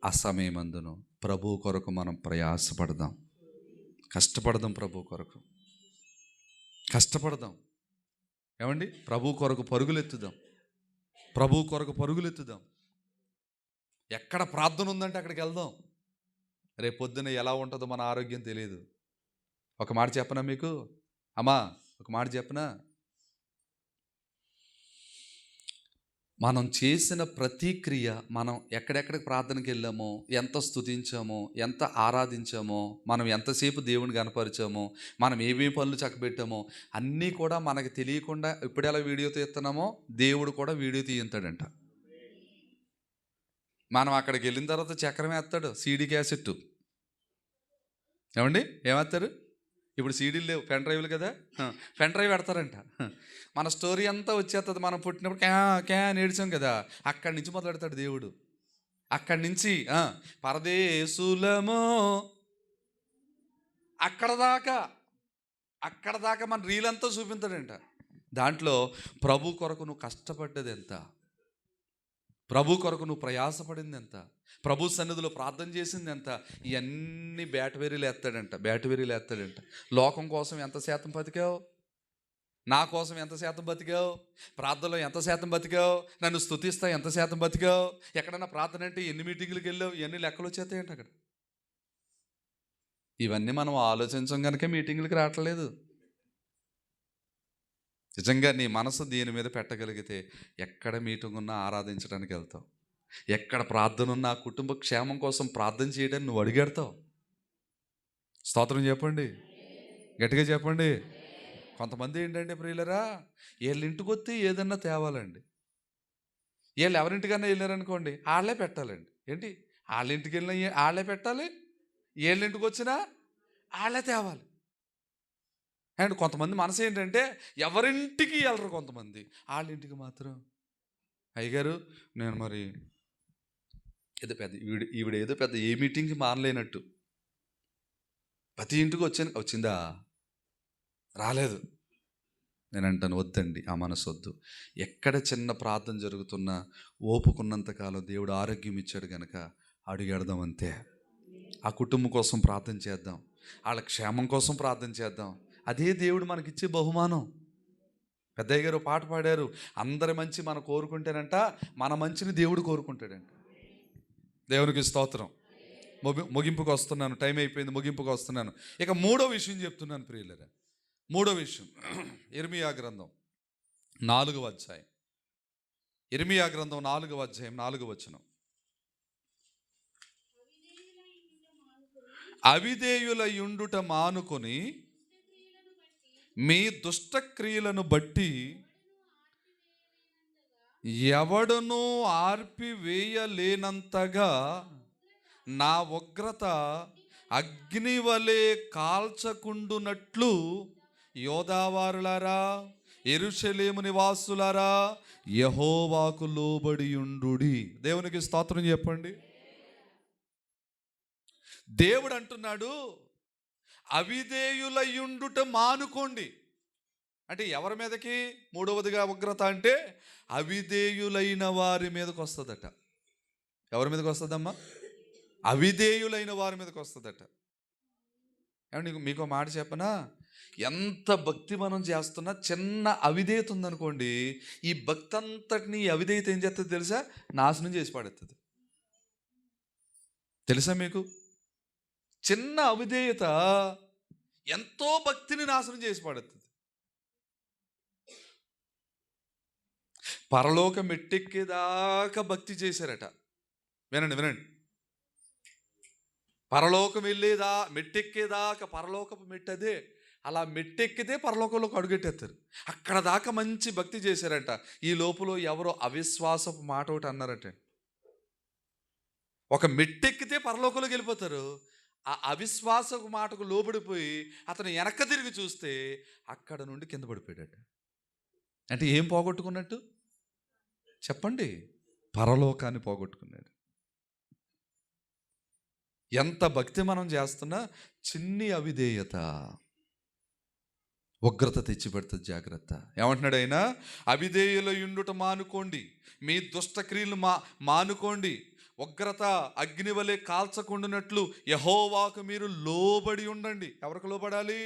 అసమయమందును ప్రభు కొరకు మనం ప్రయాసపడదాం, కష్టపడదాం. ప్రభు కొరకు కష్టపడదాం. ఏమండి? ప్రభు కొరకు పరుగులెత్తుదాం. ఎక్కడ ప్రార్థన ఉందంటే అక్కడికి వెళ్దాం. రేపు పొద్దున ఎలా ఉంటుందో మన ఆరోగ్యం తెలియదు. ఒక మాట చెప్పనా మీకు? అమ్మా ఒక మాట చెప్పనా? మనం చేసిన ప్రతి క్రియ, మనం ఎక్కడెక్కడికి ప్రార్థనకి వెళ్ళామో, ఎంత స్తుతించామో, ఎంత ఆరాధించామో, మనం ఎంతసేపు దేవుని కనపరిచామో, మనం ఏమేమి పనులు చక్కబెట్టామో అన్నీ కూడా మనకు తెలియకుండా ఇప్పుడు ఎలా వీడియో తీస్తున్నామో దేవుడు కూడా వీడియో తీయింతాడంట. మనం అక్కడికి వెళ్ళిన తర్వాత చక్రం వేస్తాడు, సీడీ క్యాసెట్. ఏమండి ఏమేస్తారు? ఇప్పుడు సీడీలు లేవు, పెన్ డ్రైవ్లు కదా, పెన్ డ్రైవ్ పెడతారంట. మన స్టోరీ అంతా వచ్చేస్తుంది. మనం పుట్టినప్పుడు క్యా నేర్చాం కదా, అక్కడి నుంచి మొదలెడతాడు దేవుడు. అక్కడి నుంచి పరదేశులమో అక్కడ దాకా మన రీలంతా చూపించాడంట. దాంట్లో ప్రభు కొరకు నువ్వు కష్టపడ్డది ఎంత, ప్రభు కొరకు నువ్వు ప్రయాసపడింది ఎంత, ప్రభు సన్నిధిలో ప్రార్థన చేసింది ఎంత, ఇవన్నీ బ్యాటవేరీలు ఎత్తాడంట. లోకం కోసం ఎంత శాతం బతికావు? నా కోసం ఎంత శాతం బతికావు? ప్రార్థనలో ఎంత శాతం బతికావు? నన్ను స్తుతిస్తా ఎంత శాతం బతికావు? ఎక్కడన్నా ప్రార్థన అంటే ఎన్ని మీటింగులకు వెళ్ళావు? ఇవన్నీ లెక్కలు వచ్చేస్తాయంట అక్కడ. ఇవన్నీ మనం ఆలోచించం కనుక మీటింగులకి రావట్లేదు. నిజంగా నీ మనసు దీని మీద పెట్టగలిగితే ఎక్కడ మీటింగ్ ఉన్నా ఆరాధించడానికి వెళ్తావు. ఎక్కడ ప్రార్థన ఉన్నా కుటుంబ క్షేమం కోసం ప్రార్థన చేయడానికి నువ్వు అడిగెడతావు. స్తోత్రం చెప్పండి, గట్టిగా చెప్పండి. కొంతమంది ఏంటంటే ప్రియులరా, వీళ్ళ ఇంటికి వస్తే ఏదన్నా తేవాలండి. వీళ్ళు ఎవరింటికన్నా వెళ్ళారనుకోండి, వాళ్ళే పెట్టాలండి. ఏంటి వాళ్ళ ఇంటికి వెళ్ళినా వాళ్ళే పెట్టాలి, వీళ్ళ ఇంటికి వచ్చినా వాళ్ళే తేవాలి. అండ్ కొంతమంది మనసు ఏంటంటే ఎవరింటికి వెళ్ళరు, కొంతమంది వాళ్ళ ఇంటికి మాత్రం. అయ్యగారు నేను మరి ఏదో పెద్ద ఈవిడ ఏదో పెద్ద ఏ మీటింగ్కి మారలేనట్టు ప్రతి ఇంటికి వచ్చిందా, రాలేదు. నేను అంటాను వద్దండి, ఆ మనసు వద్దు. ఎక్కడ చిన్న ప్రార్థన జరుగుతున్నా ఓపుకున్నంతకాలం దేవుడు ఆరోగ్యం ఇచ్చాడు కనుక అడుగెడదాం అంతే. ఆ కుటుంబం కోసం ప్రార్థన చేద్దాం, వాళ్ళ క్షేమం కోసం ప్రార్థన చేద్దాం. అదే దేవుడు మనకిచ్చే బహుమానం. పెద్దయ్య గారు పాట పాడారు, అందరి మంచి మనం కోరుకుంటేనంట మన మంచిని దేవుడు కోరుకుంటాడంట. దేవునికి స్తోత్రం. ముగింపుకు వస్తున్నాను, టైం అయిపోయింది, ముగింపుకు వస్తున్నాను. ఇక మూడో విషయం చెప్తున్నాను ప్రియులరా. మూడో విషయం ఇర్మియా గ్రంథం 4వ అధ్యాయం. ఇర్మియా గ్రంథం 4వ అధ్యాయం 4వ వచనం. అవిధేయులయుండుట మానుకొని మీ దుష్టక్రియలను బట్టి ఎవడును ఆర్పివేయలేనంతగా నా ఉగ్రత అగ్నివలే కాల్చకుండునట్లు యోధావారులారా, యెరూషలేము నివాసులారా, యెహోవాకు లోబడియుండుడి. దేవునికి స్తోత్రం చెప్పండి. దేవుడు అంటున్నాడు అవిధేయులయుండుట మానుకోండి. అంటే ఎవరి మీదకి? మూడవదిగా ఉగ్రత అంటే అవిధేయులైన వారి మీదకి వస్తుందట. ఎవరి మీదకి వస్తుందమ్మా? అవిధేయులైన వారి మీదకి వస్తుందట. ఏమంటే మీకు మాట చెప్పనా, ఎంత భక్తి మనం చేస్తున్నా చిన్న అవిధేయత ఉందనుకోండి, ఈ భక్తి అంతటిని అవిధేయత ఏం చేస్తుంది తెలుసా? నాశనం చేసి పడుతుంది. తెలుసా మీకు? చిన్న అవిధేయత ఎంతో భక్తిని నాశనం చేసి పడుతుంది. పరలోకం మెట్టెక్కేదాకా భక్తి చేశారట. వినండి వినండి, పరలోకం వెళ్ళేదా మెట్టెక్కేదాకా, పరలోకపు మెట్టదే, అలా మెట్టెక్కితే పరలోకంలోకి అడుగెట్టేస్తారు. అక్కడ దాకా మంచి భక్తి చేశారట. ఈ లోపల ఎవరో అవిశ్వాసపు మాట ఒకటి అన్నారట. ఒక మెట్టెక్కితే పరలోకంలోకి వెళ్ళిపోతారు. ఆ అవిశ్వాసపు మాటకు లోబడిపోయి అతను వెనక్కి తిరిగి చూస్తే అక్కడ నుండి కింద పడిపోయాడట. అంటే ఏం పోగొట్టుకున్నట్టు చెప్పండి? పరలోకాన్ని పోగొట్టుకున్నాడు. ఎంత భక్తి మనం చేస్తున్నా చిన్ని అవిధేయత ఉగ్రత తెచ్చిపెడుతుంది. జాగ్రత్త. ఏమంటున్నాడు ఆయన? అవిధేయులయుండుట మానుకోండి, మీ దుష్టక్రియలు మానుకోండి, ఉగ్రత అగ్నివలే కాల్చకుండునట్లు యెహోవాకు మీరు లోబడి ఉండండి. ఎవరికి లోబడాలి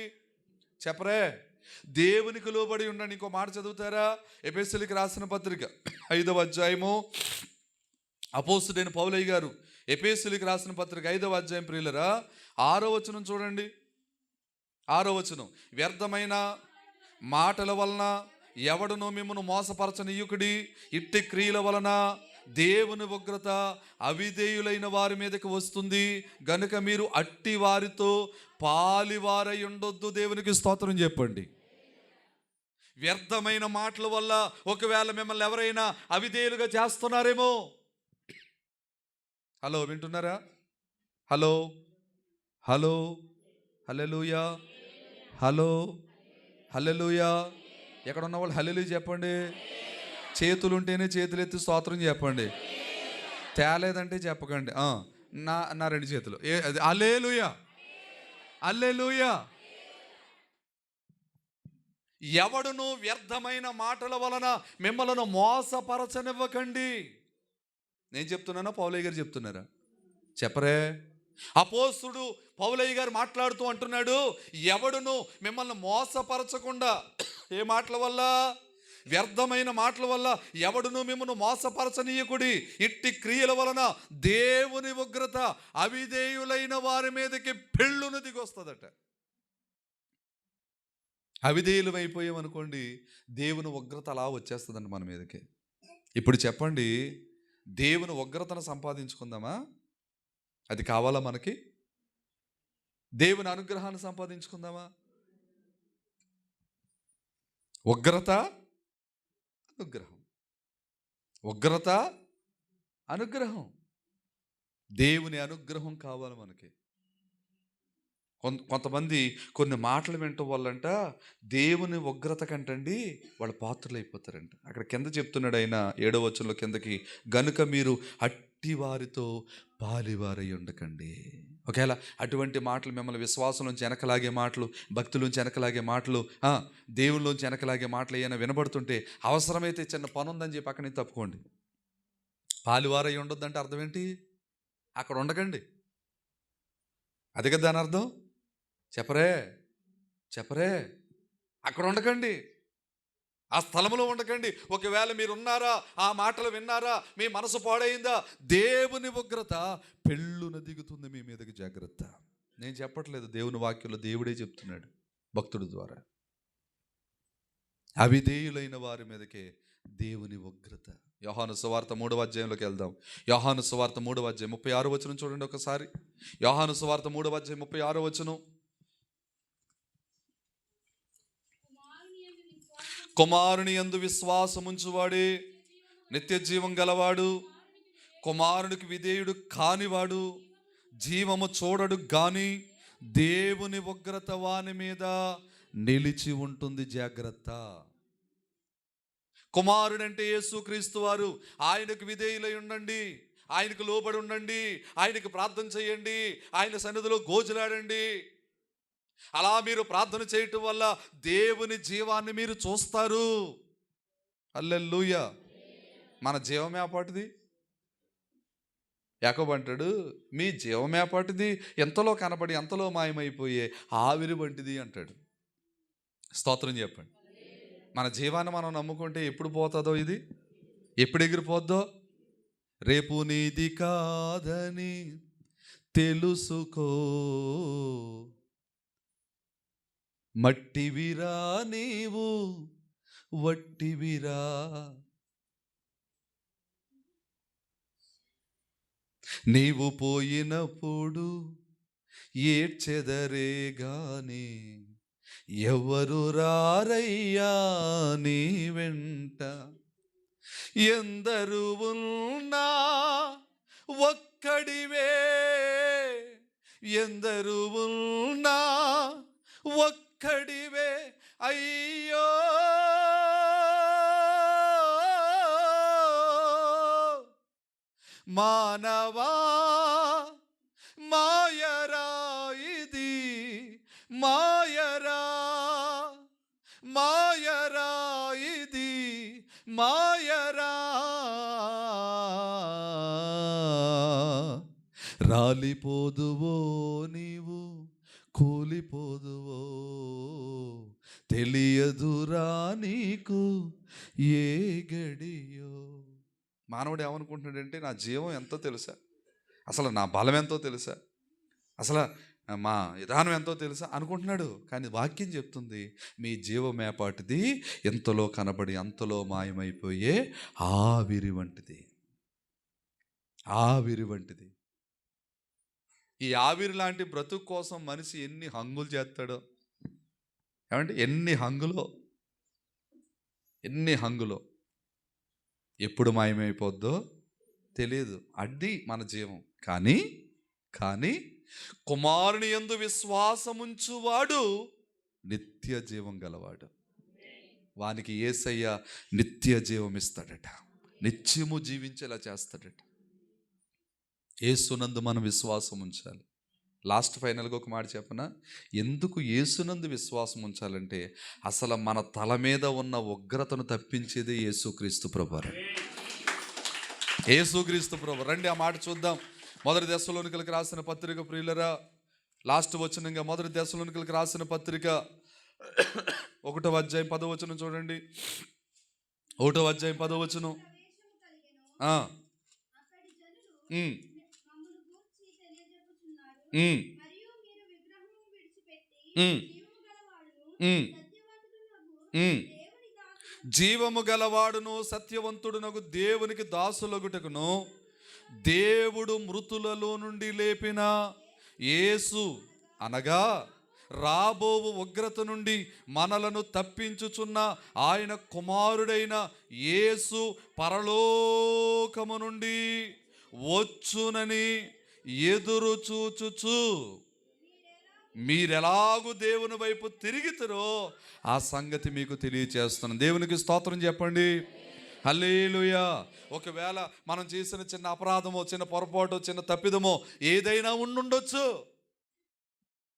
చెప్పరే? దేవునికి లోబడి ఉండండి. ఇంకో మాట చదువుతారా? ఎఫెసీయులకు రాసిన పత్రిక 5వ అధ్యాయము, అపోస్తలుడైన పౌలయ్య గారు ఎఫెసీయులకు రాసిన పత్రిక 5వ అధ్యాయం ప్రియులరా 6వ వచనం చూడండి. 6వ వచనం. వ్యర్థమైన మాటల వలన ఎవడునో మిమ్మును మోసపరచనీయుకుడి, ఇట్టి క్రియల వలన దేవుని ఉగ్రత అవిధేయులైన వారి మీదకి వస్తుంది గనుక మీరు అట్టి వారితో పాలివారై ఉండొద్దు. దేవునికి స్తోత్రం చెప్పండి. వ్యర్థమైన మాటల వల్ల ఒకవేళ మిమ్మల్ని ఎవరైనా అవిధేయులుగా చేస్తున్నారేమో. హలో, వింటున్నారా? హలో హలో హల్లెలూయా, హలో హల్లెలూయా. ఎక్కడ ఉన్న వాళ్ళు హల్లెలూయా చెప్పండి. చేతులు ఉంటేనే చేతులు ఎత్తి స్తోత్రం చెప్పండి. తేలేదంటే చెప్పకండి. నా నా 2 చేతులు హల్లెలూయా, హల్లెలూయా. ఎవడును వ్యర్థమైన మాటల వలన మిమ్మల్ని మోసపరచనివ్వకండి. నేను చెప్తున్నానా పౌలయ్య గారు చెప్తున్నారా? చెప్పరే. అపోస్తుడు పౌలయ్య గారు మాట్లాడుతూ అంటున్నాడు, ఎవడును మిమ్మల్ని మోసపరచకుండా, ఏ మాటల వల్ల? వ్యర్థమైన మాటల వల్ల ఎవడును మిమ్మల్ని మోసపరచనీయకుడి, ఇట్టి క్రియల వలన దేవుని ఉగ్రత అవిధేయులైన వారి మీదకి పెళ్ళును దిగొస్తుందట. అవిధేయులు అయిపోయామనుకోండి, దేవుని ఉగ్రత అలా వచ్చేస్తుందండి మన మీదకి. ఇప్పుడు చెప్పండి, దేవుని ఉగ్రతను సంపాదించుకుందామా? అది కావాలా మనకి? దేవుని అనుగ్రహాన్ని సంపాదించుకుందామా? ఉగ్రత అనుగ్రహం, ఉగ్రత అనుగ్రహం. దేవుని అనుగ్రహం కావాలి మనకి. కొంతమంది కొన్ని మాటలు వినటం వల్లంట దేవుని ఉగ్రత కంటండి వాళ్ళు పాత్రలు అయిపోతారంట. అక్కడ కింద చెప్తున్నాడు ఆయన 7వ వచనంలో కిందకి, గనుక మీరు అట్టి వారితో పాలివారై ఉండకండి. ఒకవేళ అటువంటి మాటలు మిమ్మల్ని విశ్వాసంలోంచి వెనకలాగే మాటలు, భక్తులోంచి వెనకలాగే మాటలు, దేవుళ్ళలోంచి వెనకలాగే మాటలు ఏమైనా వినబడుతుంటే అవసరమైతే చిన్న పని ఉందని చెప్పి అక్కడి నుంచి తప్పుకోండి. పాలివారై ఉండొద్దంటే అర్థం ఏంటి? అక్కడ ఉండకండి. అది కదా దాని అర్థం. చెప్పరే అక్కడ ఉండకండి, ఆ స్థలంలో ఉండకండి. ఒకవేళ మీరు ఉన్నారా, ఆ మాటలు విన్నారా, మీ మనసు పాడైందా, దేవుని ఉగ్రత పెళ్ళున దిగుతుంది మీ మీదకి, జాగ్రత్త. నేను చెప్పట్లేదు, దేవుని వాక్యంలో దేవుడే చెప్తున్నాడు భక్తుడి ద్వారా. అవిధేయులైన వారి మీదకే దేవుని ఉగ్రత. యోహాను సువార్త 3వ అధ్యాయంలోకి వెళ్దాం. యోహాను సువార్త 3వ అధ్యాయం 36వ వచనం చూడండి ఒకసారి. యోహాను సువార్త 3వ అధ్యాయం 36వ వచనం. కుమారుని యందు విశ్వాసముంచువాడే నిత్య జీవం గలవాడు, కుమారునికి విధేయుడు కానివాడు జీవము చూడడు గాని దేవుని ఉగ్రత వాని మీద నిలిచి ఉంటుంది, జాగ్రత్త. కుమారుడంటే యేసుక్రీస్తు వారు. ఆయనకు విధేయులై ఉండండి, ఆయనకు లోబడి ఉండండి, ఆయనకు ప్రార్థన చేయండి, ఆయన సన్నిధిలో గోజులాడండి. అలా మీరు ప్రార్థన చేయటం వల్ల దేవుని జీవాన్ని మీరు చూస్తారు. హల్లెలూయా. మన జీవం ఏపాటిది? యాకోబు అంటాడు, మీ జీవం ఏపాటిది, ఎంతలో కనబడి ఎంతలో మాయమైపోయే ఆవిరి వంటిది అంటాడు. స్తోత్రం చెప్పండి. మన జీవాన్ని మనం నమ్ముకుంటే ఎప్పుడు పోతుందో, ఇది ఎప్పుడు ఎగిరిపోద్దో. రేపు నీది కాదని తెలుసుకో, మట్టివిరా నీవు వట్టివిరా. నీవు పోయినప్పుడు ఏడ్చెదరే గాని ఎవరు రారయ్యా నీ వెంట. ఎందరు ఉన్నా ఒక్కడివే, ఎందరు ఉన్నా ఒక్కడివే అయ్యో. మానవా మాయరా ఇది, మాయరా మాయరా ఇది, మాయరా. రాలిపోదువో నీవు, కూలిపోదువో, తెలియదురా నీకు ఏ గడియో. మానవుడు ఏమనుకుంటున్నాడంటే, నా జీవం ఎంతో తెలుసా, అసలు నా బలం ఎంతో తెలుసా, అసలు మా విధానం ఎంతో తెలుసా అనుకుంటున్నాడు. కానీ వాక్యం చెప్తుంది, మీ జీవం ఏపాటిది, ఎంతలో కనబడి అంతలో మాయమైపోయే ఆవిరి వంటిది, ఆవిరి వంటిది. ఈ ఆవిరి లాంటి బ్రతుకు కోసం మనిషి ఎన్ని హంగులు చేస్తాడో. ఏమంటే ఎన్ని హంగులో ఎప్పుడు మాయమైపోద్దో తెలియదు. అది మన జీవం. కానీ కుమారుని యందు విశ్వాసముంచువాడు నిత్య జీవం గలవాడు. వానికి యేసయ్య నిత్య జీవం ఇస్తాడట, నిత్యము జీవించేలా చేస్తాడట. యేసునందు మనం విశ్వాసం ఉంచాలి. లాస్ట్ ఫైనల్గా ఒక మాట చెప్పనా, ఎందుకు యేసునందు విశ్వాసం ఉంచాలంటే, అసలు మన తల మీద ఉన్న ఉగ్రతను తప్పించేదే యేసుక్రీస్తు ప్రభువారు. యేసుక్రీస్తు ప్రభు. రండి ఆ మాట చూద్దాం. 1 దెస్సలోనికలకు రాసిన పత్రిక, ప్రియులరా, లాస్ట్ వచనంగా 1 దెస్సలోనికలకు రాసిన పత్రిక 1వ అధ్యాయం 10వ వచనం చూడండి. 1వ అధ్యాయం 10వ వచనం. జీవము గలవాడును సత్యవంతుడునగు దేవునికి దాసులగుటకును దేవుడు మృతులలో నుండి లేపిన యేసు అనగా రాబోవు ఉగ్రత నుండి మనలను తప్పించుచున్న ఆయన కుమారుడైన యేసు పరలోకము నుండి వచ్చునని ఎదురు చూచుచు మీరెలాగూ దేవుని వైపు తిరిగితరో ఆ సంగతి మీకు తెలియచేస్తున్నాను. దేవునికి స్తోత్రం చెప్పండి. హల్లెలూయా. ఒకవేళ మనం చేసిన చిన్న అపరాధమో, చిన్న పొరపాటు, చిన్న తప్పిదమో ఏదైనా ఉండుండొచ్చు.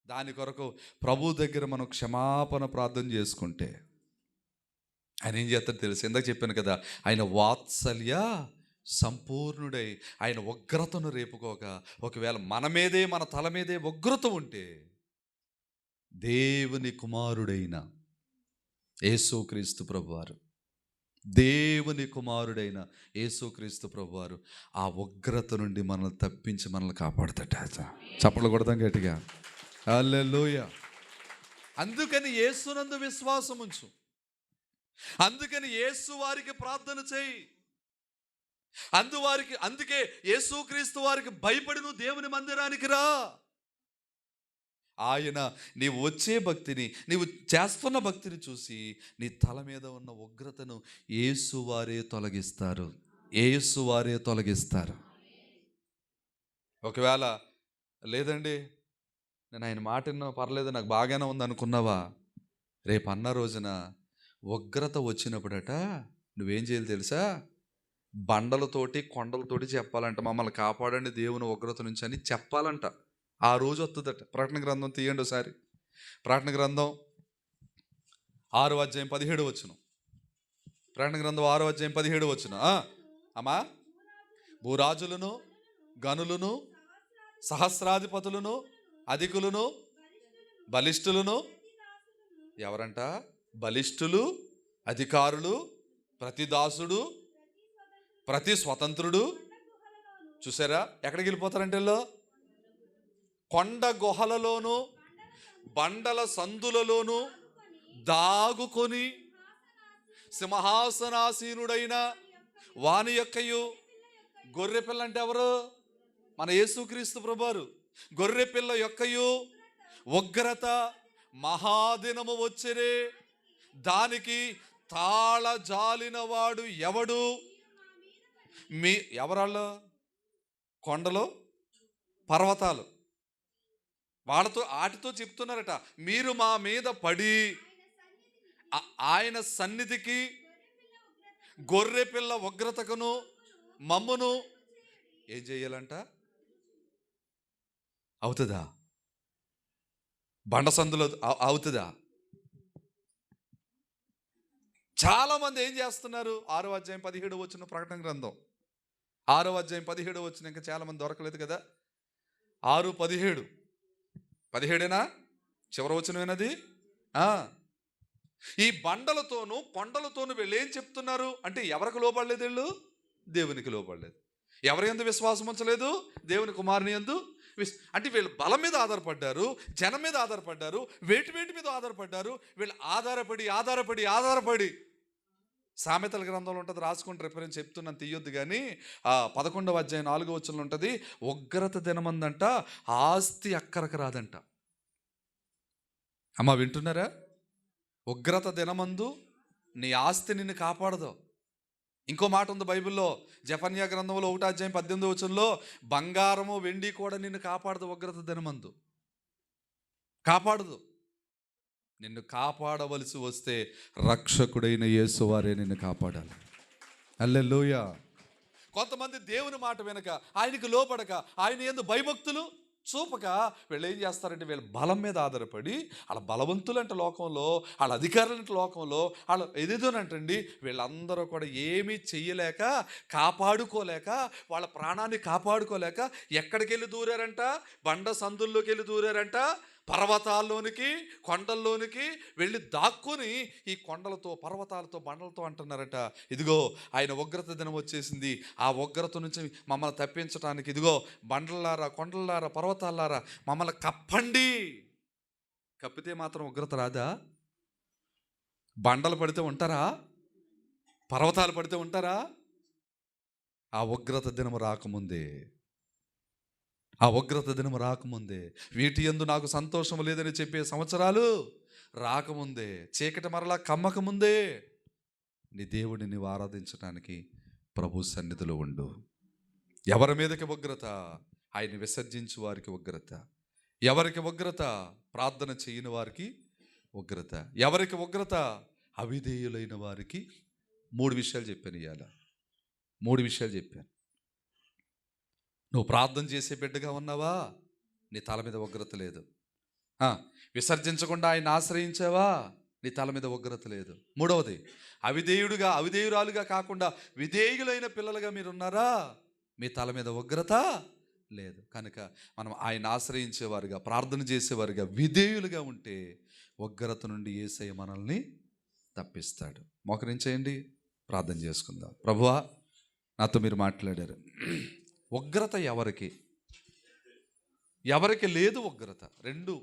దాని కొరకు ప్రభు దగ్గర మనం క్షమాపణ ప్రార్థన చేసుకుంటే ఆయన ఏం చేస్తారో తెలుసు. ఇందాక చెప్పాను కదా, ఆయన వాత్సల్య సంపూర్ణుడై ఆయన ఉగ్రతను రేపుకోగా, ఒకవేళ మన మీదే, మన తల మీదే ఉగ్రత ఉంటే దేవుని కుమారుడైన యేసుక్రీస్తు ప్రభువారు, దేవుని కుమారుడైన యేసుక్రీస్తు ప్రభువారు ఆ ఉగ్రత నుండి మనల్ని తప్పించి మనల్ని కాపాడుతాట. చప్పట్లు కొడదాం గట్టిగా. హల్లెలూయా. అందుకని యేసునందు విశ్వాసం ఉంచు. అందుకని యేసు వారికి ప్రార్థన చేయి. అందుకే యేసుక్రీస్తు వారికి భయపడి నువ్వు దేవుని మందిరానికి రా. ఆయన నీవు వచ్చే భక్తిని, నీవు చేస్తున్న భక్తిని చూసి నీ తల మీద ఉన్న ఉగ్రతను యేసువారే తొలగిస్తారు. యేసువారే తొలగిస్తారు. ఒకవేళ లేదండి నేను ఆయన మాట విన్నా, పర్లేదు, నాకు బాగానే ఉంది అనుకున్నావా, రేపు అన్న రోజున ఉగ్రత వచ్చినప్పుడట నువ్వేం చేయాలి తెలుసా? బండలతోటి కొండలతోటి చెప్పాలంట, మమ్మల్ని కాపాడండి దేవుని ఉగ్రత నుంచి అని చెప్పాలంట. ఆ రోజు వస్తుందట. ప్రకటన గ్రంథం తీయండి ఒకసారి. ప్రకటన గ్రంథం 6:17. ప్రకటన గ్రంథం 6:17. అమ్మా, భూరాజులను, గనులను, సహస్రాధిపతులను, అధికులను, బలిష్ఠులను. ఎవరంట? బలిష్ఠులు, అధికారులు, ప్రతి దాసుడు, ప్రతి స్వతంత్రుడు. చూసారా ఎక్కడికి వెళ్ళిపోతారంటే కొండ గుహలలోను, బండల సందులలోను దాగుకొని సింహాసనాసీనుడైన వాని యొక్కయు, గొర్రెపిల్ల అంటే ఎవరు? మన యేసుక్రీస్తు ప్రభువారు. గొర్రెపిల్ల యొక్కయు ఉగ్రత మహాదినము వచ్చెనే, దానికి తాళజాలిన వాడు ఎవడు? ఎవరాళ్ళు? కొండలు, పర్వతాలు. వాటితో చెప్తున్నారట, మీరు మా మీద పడి ఆయన సన్నిధికి, గొర్రెపిల్ల ఉగ్రతకును మమ్మును ఏం చేయాలంట? అవుతుందా? బండ సందులో అవుతుందా? చాలా మంది ఏం చేస్తున్నారు? 6:17 ప్రకటన గ్రంథం 6:17 ఇంకా చాలా మంది దొరకలేదు కదా. 6:17 17 చివరి వచనమేనది. ఈ బండలతోనూ కొండలతోనూ వీళ్ళు ఏం చెప్తున్నారు అంటే, ఎవరికి లోపడలేదు వీళ్ళు? దేవునికి లోపడలేదు. ఎవరి యందు విశ్వాసం ఉంచలేదు? దేవుని కుమారుని యందు. అంటే వీళ్ళు బలం మీద ఆధారపడ్డారు, జనం మీద ఆధారపడ్డారు, వేటి మీద ఆధారపడ్డారు. వీళ్ళు ఆధారపడి సామెతల గ్రంథంలో ఉంటుంది, రాసుకుంటే రిఫరెన్స్ చెప్తున్నాను, తీయొద్దు కానీ 11:4 ఉంటుంది. ఉగ్రత దినమందంట ఆస్తి అక్కరకు రాదంట. అమ్మ వింటున్నారా? ఉగ్రత దినమందు నీ ఆస్తి నిన్ను కాపాడదు. ఇంకో మాట ఉంది బైబిల్లో, జెఫన్యా గ్రంథంలో 1:18 బంగారము వెండి కూడా నిన్ను కాపాడదు. ఉగ్రత దినమందు కాపాడదు. నిన్ను కాపాడవలసి వస్తే రక్షకుడైన యేసువారే నిన్ను కాపాడాలి. హల్లెలూయా. కొంతమంది దేవుని మాట వినక, ఆయనకు లోపడక, ఆయన యందు భయభక్తులు చూపక వీళ్ళు ఏం చేస్తారంటే, వీళ్ళ బలం మీద ఆధారపడి, వాళ్ళ బలవంతులంట లోకంలో, వాళ్ళ అధికారులంట లోకంలో, వాళ్ళు ఏదేదోనంటండి, వీళ్ళందరూ కూడా ఏమీ చెయ్యలేక, కాపాడుకోలేక, వాళ్ళ ప్రాణాన్ని కాపాడుకోలేక ఎక్కడికి వెళ్ళి దూరారంట? బండ సందుల్లోకి వెళ్ళి దూరారంట. పర్వతాల్లోనికి, కొండల్లోనికి వెళ్ళి దాక్కుని ఈ కొండలతో, పర్వతాలతో, బండలతో అంటున్నారట, ఇదిగో ఆయన ఉగ్రత దినం వచ్చేసింది, ఆ ఉగ్రత నుంచి మమ్మల్ని తప్పించడానికి ఇదిగో బండలారా, కొండలారా, పర్వతాలారా మమ్మల్ని కప్పండి. కప్పితే మాత్రం ఉగ్రత రాదా? బండలు పడితే ఉంటారా? పర్వతాలు పడితే ఉంటారా? ఆ ఉగ్రత దినం రాకముందే, వీటి యందు నాకు సంతోషం లేదని చెప్పే సంవత్సరాలు రాకముందే, చీకటి మరలా కమ్మకముందే నీ దేవుడిని నీవు ఆరాధించడానికి ప్రభు సన్నిధిలో ఉండు. ఎవరి మీదకి ఉగ్రత? ఆయన విసర్జించు వారికి ఉగ్రత. ఎవరికి ఉగ్రత? ప్రార్థన చేయని వారికి ఉగ్రత. ఎవరికి ఉగ్రత? అవిధేయులైన వారికి. 3 విషయాలు చెప్పాను ఇవాళ. 3 విషయాలు చెప్పాను. నువ్వు ప్రార్థన చేసే బిడ్డగా ఉన్నావా? నీ తల మీద ఉగ్రత లేదు. విసర్జించకుండా ఆయన ఆశ్రయించావా? నీ తల మీద ఉగ్రత లేదు. 3వది, అవిధేయురాలుగా కాకుండా విధేయులైన పిల్లలుగా మీరున్నారా? మీ తల మీద ఉగ్రత లేదు. కనుక మనం ఆయన ఆశ్రయించేవారుగా, ప్రార్థన చేసేవారుగా, విధేయులుగా ఉంటే ఉగ్రత నుండి యేసయ్య మనల్ని తప్పిస్తాడు. మోకరించేయండి, ప్రార్థన చేసుకుందాం. ప్రభువా, నాతో మీరు మాట్లాడారు. ఉగ్రత ఎవరికి లేదు ఉగ్రత. 2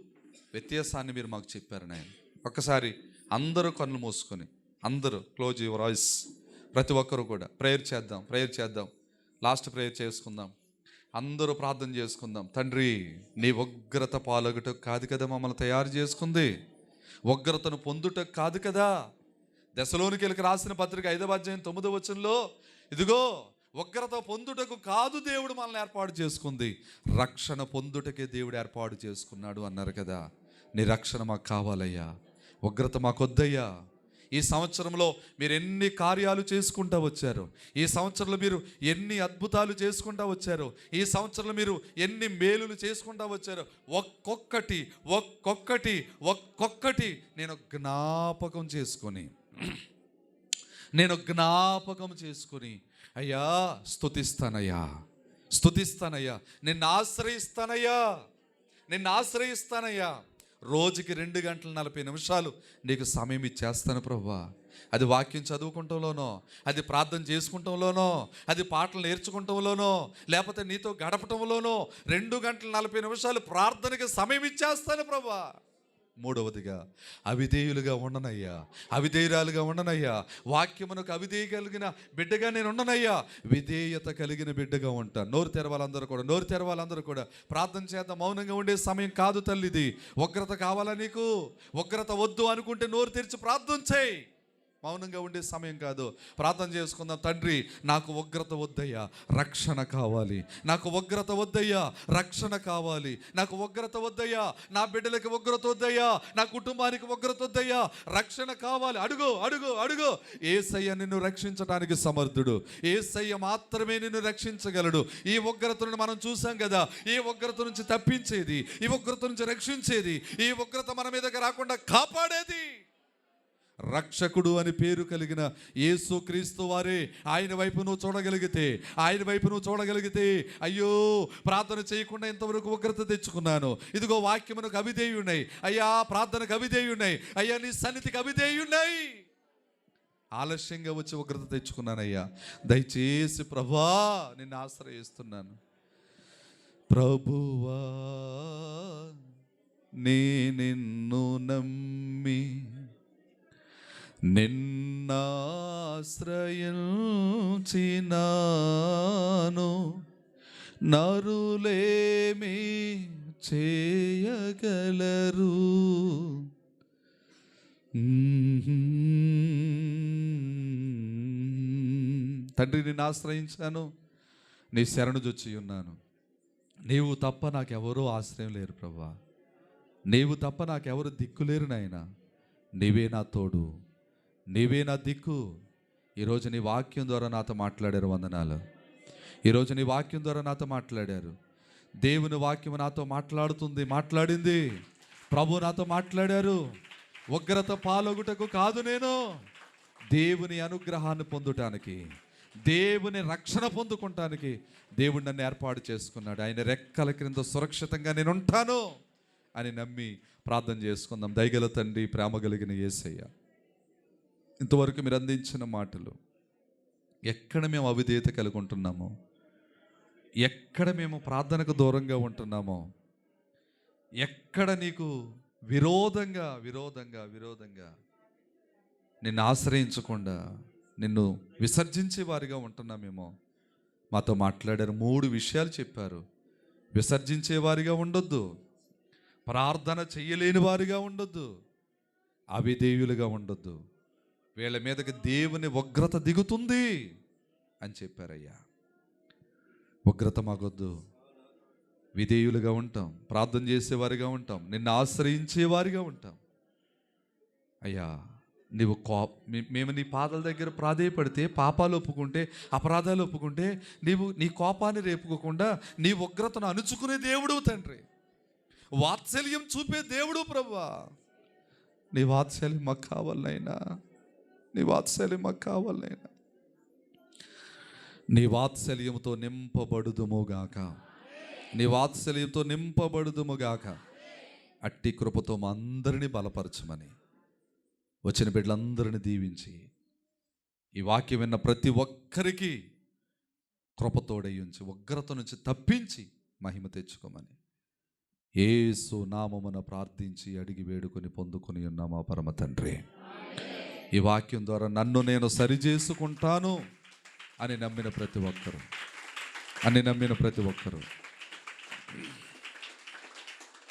వ్యత్యాసాన్ని మీరు మాకు చెప్పారు నాయన. ఒక్కసారి అందరూ కన్ను మూసుకొని, అందరూ క్లోజ్ యువర్ వాయిస్. ప్రతి ఒక్కరు కూడా ప్రేయర్ చేద్దాం. లాస్ట్ ప్రేయర్ చేసుకుందాం. అందరూ ప్రార్థన చేసుకుందాం. తండ్రి, నీ ఉగ్రత పాలొగటకు కాదు కదా మమ్మల్ని తయారు చేసుకుంది. ఉగ్రతను పొందుటకు కాదు కదా. దశలోనికెళ్ళకి రాసిన పత్రిక 5వ అధ్యాయం 9వ వచనంలో, ఇదిగో ఉగ్రత పొందుటకు కాదు దేవుడు మనల్ని ఏర్పాటు చేసుకుంది, రక్షణ పొందుటకే దేవుడు ఏర్పాటు చేసుకున్నాడు అన్నారు కదా. నీ రక్షణ మాకు కావాలయ్యా, ఉగ్రత మాకొద్దయ్యా. ఈ సంవత్సరంలో మీరు ఎన్ని కార్యాలు చేసుకుంటూ వచ్చారు, ఈ సంవత్సరంలో మీరు ఎన్ని అద్భుతాలు చేసుకుంటూ వచ్చారు, ఈ సంవత్సరంలో మీరు ఎన్ని మేలులు చేసుకుంటూ వచ్చారు. ఒక్కొక్కటి నేను జ్ఞాపకం చేసుకొని అయ్యా స్తుతిస్తానయ్యా, నిన్ను ఆశ్రయిస్తానయ్యా. రోజుకి 2 గంటల 40 నిమిషాలు నీకు సమయం ఇచ్చేస్తాను ప్రభువా. అది వాక్యం చదువుకుంటంలోనో, అది ప్రార్థన చేసుకుంటంలోనో, అది పాటలు నేర్చుకుంటంలోనో, లేకపోతే నీతో గడపటంలోనో 2 గంటల 40 నిమిషాలు ప్రార్థనకి సమయం ఇచ్చేస్తాను ప్రభువా. 3వదిగా, అవిధేయులుగా అవిధేయురాలుగా ఉండనయ్యా. వాక్యమునకు అవిధేయ కలిగిన బిడ్డగా నేను ఉండనయ్యా, విధేయత కలిగిన బిడ్డగా ఉంటాను. నోరు తెరవాలందరూ కూడా ప్రార్థన చేద్దాం. మౌనంగా ఉండే సమయం కాదు తల్లిది. ఉగ్రత కావాలా నీకు? ఉగ్రత వద్దు అనుకుంటే నోరు తెరిచి ప్రార్థన చేయి. మౌనంగా ఉండే సమయం కాదు. ప్రార్థన చేసుకుందాం. తండ్రి, నాకు ఉగ్రత వద్దయ్యా, రక్షణ కావాలి. నాకు ఉగ్రత వద్దయ్యా, రక్షణ కావాలి. నాకు ఉగ్రత వద్దయ్యా, నా బిడ్డలకి ఉగ్రత వద్దయ్యా, నా కుటుంబానికి ఉగ్రత వద్దయ్యా, రక్షణ కావాలి. అడుగు. యేసయ్య నిన్ను రక్షించడానికి సమర్థుడు. యేసయ్య మాత్రమే నిన్ను రక్షించగలడు. ఈ ఉగ్రతను మనం చూసాం కదా. ఈ ఉగ్రత నుంచి తప్పించేది, ఈ ఉగ్రత నుంచి రక్షించేది, ఈ ఉగ్రత మన మీదకి రాకుండా కాపాడేది రక్షకుడు అని పేరు కలిగిన యేసుక్రీస్తు వారే. ఆయన వైపు నువ్వు చూడగలిగితే అయ్యో, ప్రార్థన చేయకుండా ఇంతవరకు ఉగ్రత తెచ్చుకున్నాను, ఇదిగో వాక్యమునకు అవిధేయున్నాయి అయ్యా, ప్రార్థనకు అవిధేయున్నాయి అయ్యా, నీ సన్నిధికి అవిధేయున్నాయి, ఆలస్యంగా వచ్చి ఉగ్రత తెచ్చుకున్నానయ్యా. దయచేసి ప్రభువా, నిన్ను ఆశ్రయిస్తున్నాను. ప్రభువా, నిన్ను నమ్మి నిన్నాశ్రయించినాను, నరులేమి చేయగలరు. తండ్రి, నిన్ను ఆశ్రయించాను, నీ శరణుజొచ్చి ఉన్నాను. నీవు తప్ప నాకెవరూ ఆశ్రయం లేరు ప్రభువా. నీవు తప్ప నాకెవరు దిక్కులేరు నాయనా. నీవే నా తోడు, నీవే నా దిక్కు. ఈరోజు నీ వాక్యం ద్వారా నాతో మాట్లాడారు. వందనాలు. ఈరోజు నీ వాక్యం ద్వారా నాతో మాట్లాడారు. దేవుని వాక్యం నాతో మాట్లాడింది. ప్రభు నాతో మాట్లాడారు. ఉగ్రత పాలొగుటకు కాదు, నేను దేవుని అనుగ్రహాన్ని పొందుటానికి, దేవుని రక్షణ పొందుకుంటానికి దేవుడు నన్ను ఏర్పాటు చేసుకున్నాడు. ఆయన రెక్కల క్రింద సురక్షితంగా నేను ఉంటాను అని నమ్మి ప్రార్థన చేసుకుందాం. దయగల తండ్రి, ప్రేమ కలిగిన యేసయ్య, ఇంతవరకు మీరు అందించిన మాటలు, ఎక్కడ మేము అవిధేయత కలిగి ఉంటున్నామో, ఎక్కడ మేము ప్రార్థనకు దూరంగా ఉంటున్నామో, ఎక్కడ నీకు విరోధంగా నిన్ను ఆశ్రయించకుండా నిన్ను విసర్జించే వారిగా ఉంటున్నామేమో, మాతో మాట్లాడారు. 3 విషయాలు చెప్పారు. విసర్జించే వారిగా ఉండొద్దు, ప్రార్థన చెయ్యలేని వారిగా ఉండొద్దు, అవిధేయులుగా ఉండొద్దు. వీళ్ళ మీదకి దేవుని ఉగ్రత దిగుతుంది అని చెప్పారయ్యా. ఉగ్రత మాకొద్దు. విధేయులుగా ఉంటాం, ప్రార్థన చేసేవారిగా ఉంటాం, నిన్ను ఆశ్రయించేవారిగా ఉంటాం. అయ్యా నీవు మేము నీ పాదాల దగ్గర ప్రాధేయపడితే, పాపాలు ఒప్పుకుంటే, అపరాధాలు ఒప్పుకుంటే, నీ కోపాన్ని రేపుకోకుండా నీ ఉగ్రతను అణుచుకునే దేవుడు తండ్రి, వాత్సల్యం చూపే దేవుడు ప్రభువా. నీ వాత్సల్యం మాకు కావాలనైనా, నీ వాత్సల్యం మాకు కావాలనైనా. నీ వాత్సల్యంతో నింపబడుదుముగాక, నీ వాత్సల్యంతో నింపబడుదుముగాక. అట్టి కృపతో మా అందరినీ బలపరచమని, వచ్చిన బిడ్డలందరినీ దీవించి, ఈ వాక్యం విన్న ప్రతి ఒక్కరికి కృపతోడై ఉంచి, ఉగ్రత నుంచి తప్పించి మహిమ తెచ్చుకోమని యేసు నామమున ప్రార్థించి అడిగి వేడుకొని పొందుకొని ఉన్న మా పరమ తండ్రి. ఈ వాక్యం ద్వారా నన్ను నేను సరిచేసుకుంటాను అని నమ్మిన ప్రతి ఒక్కరు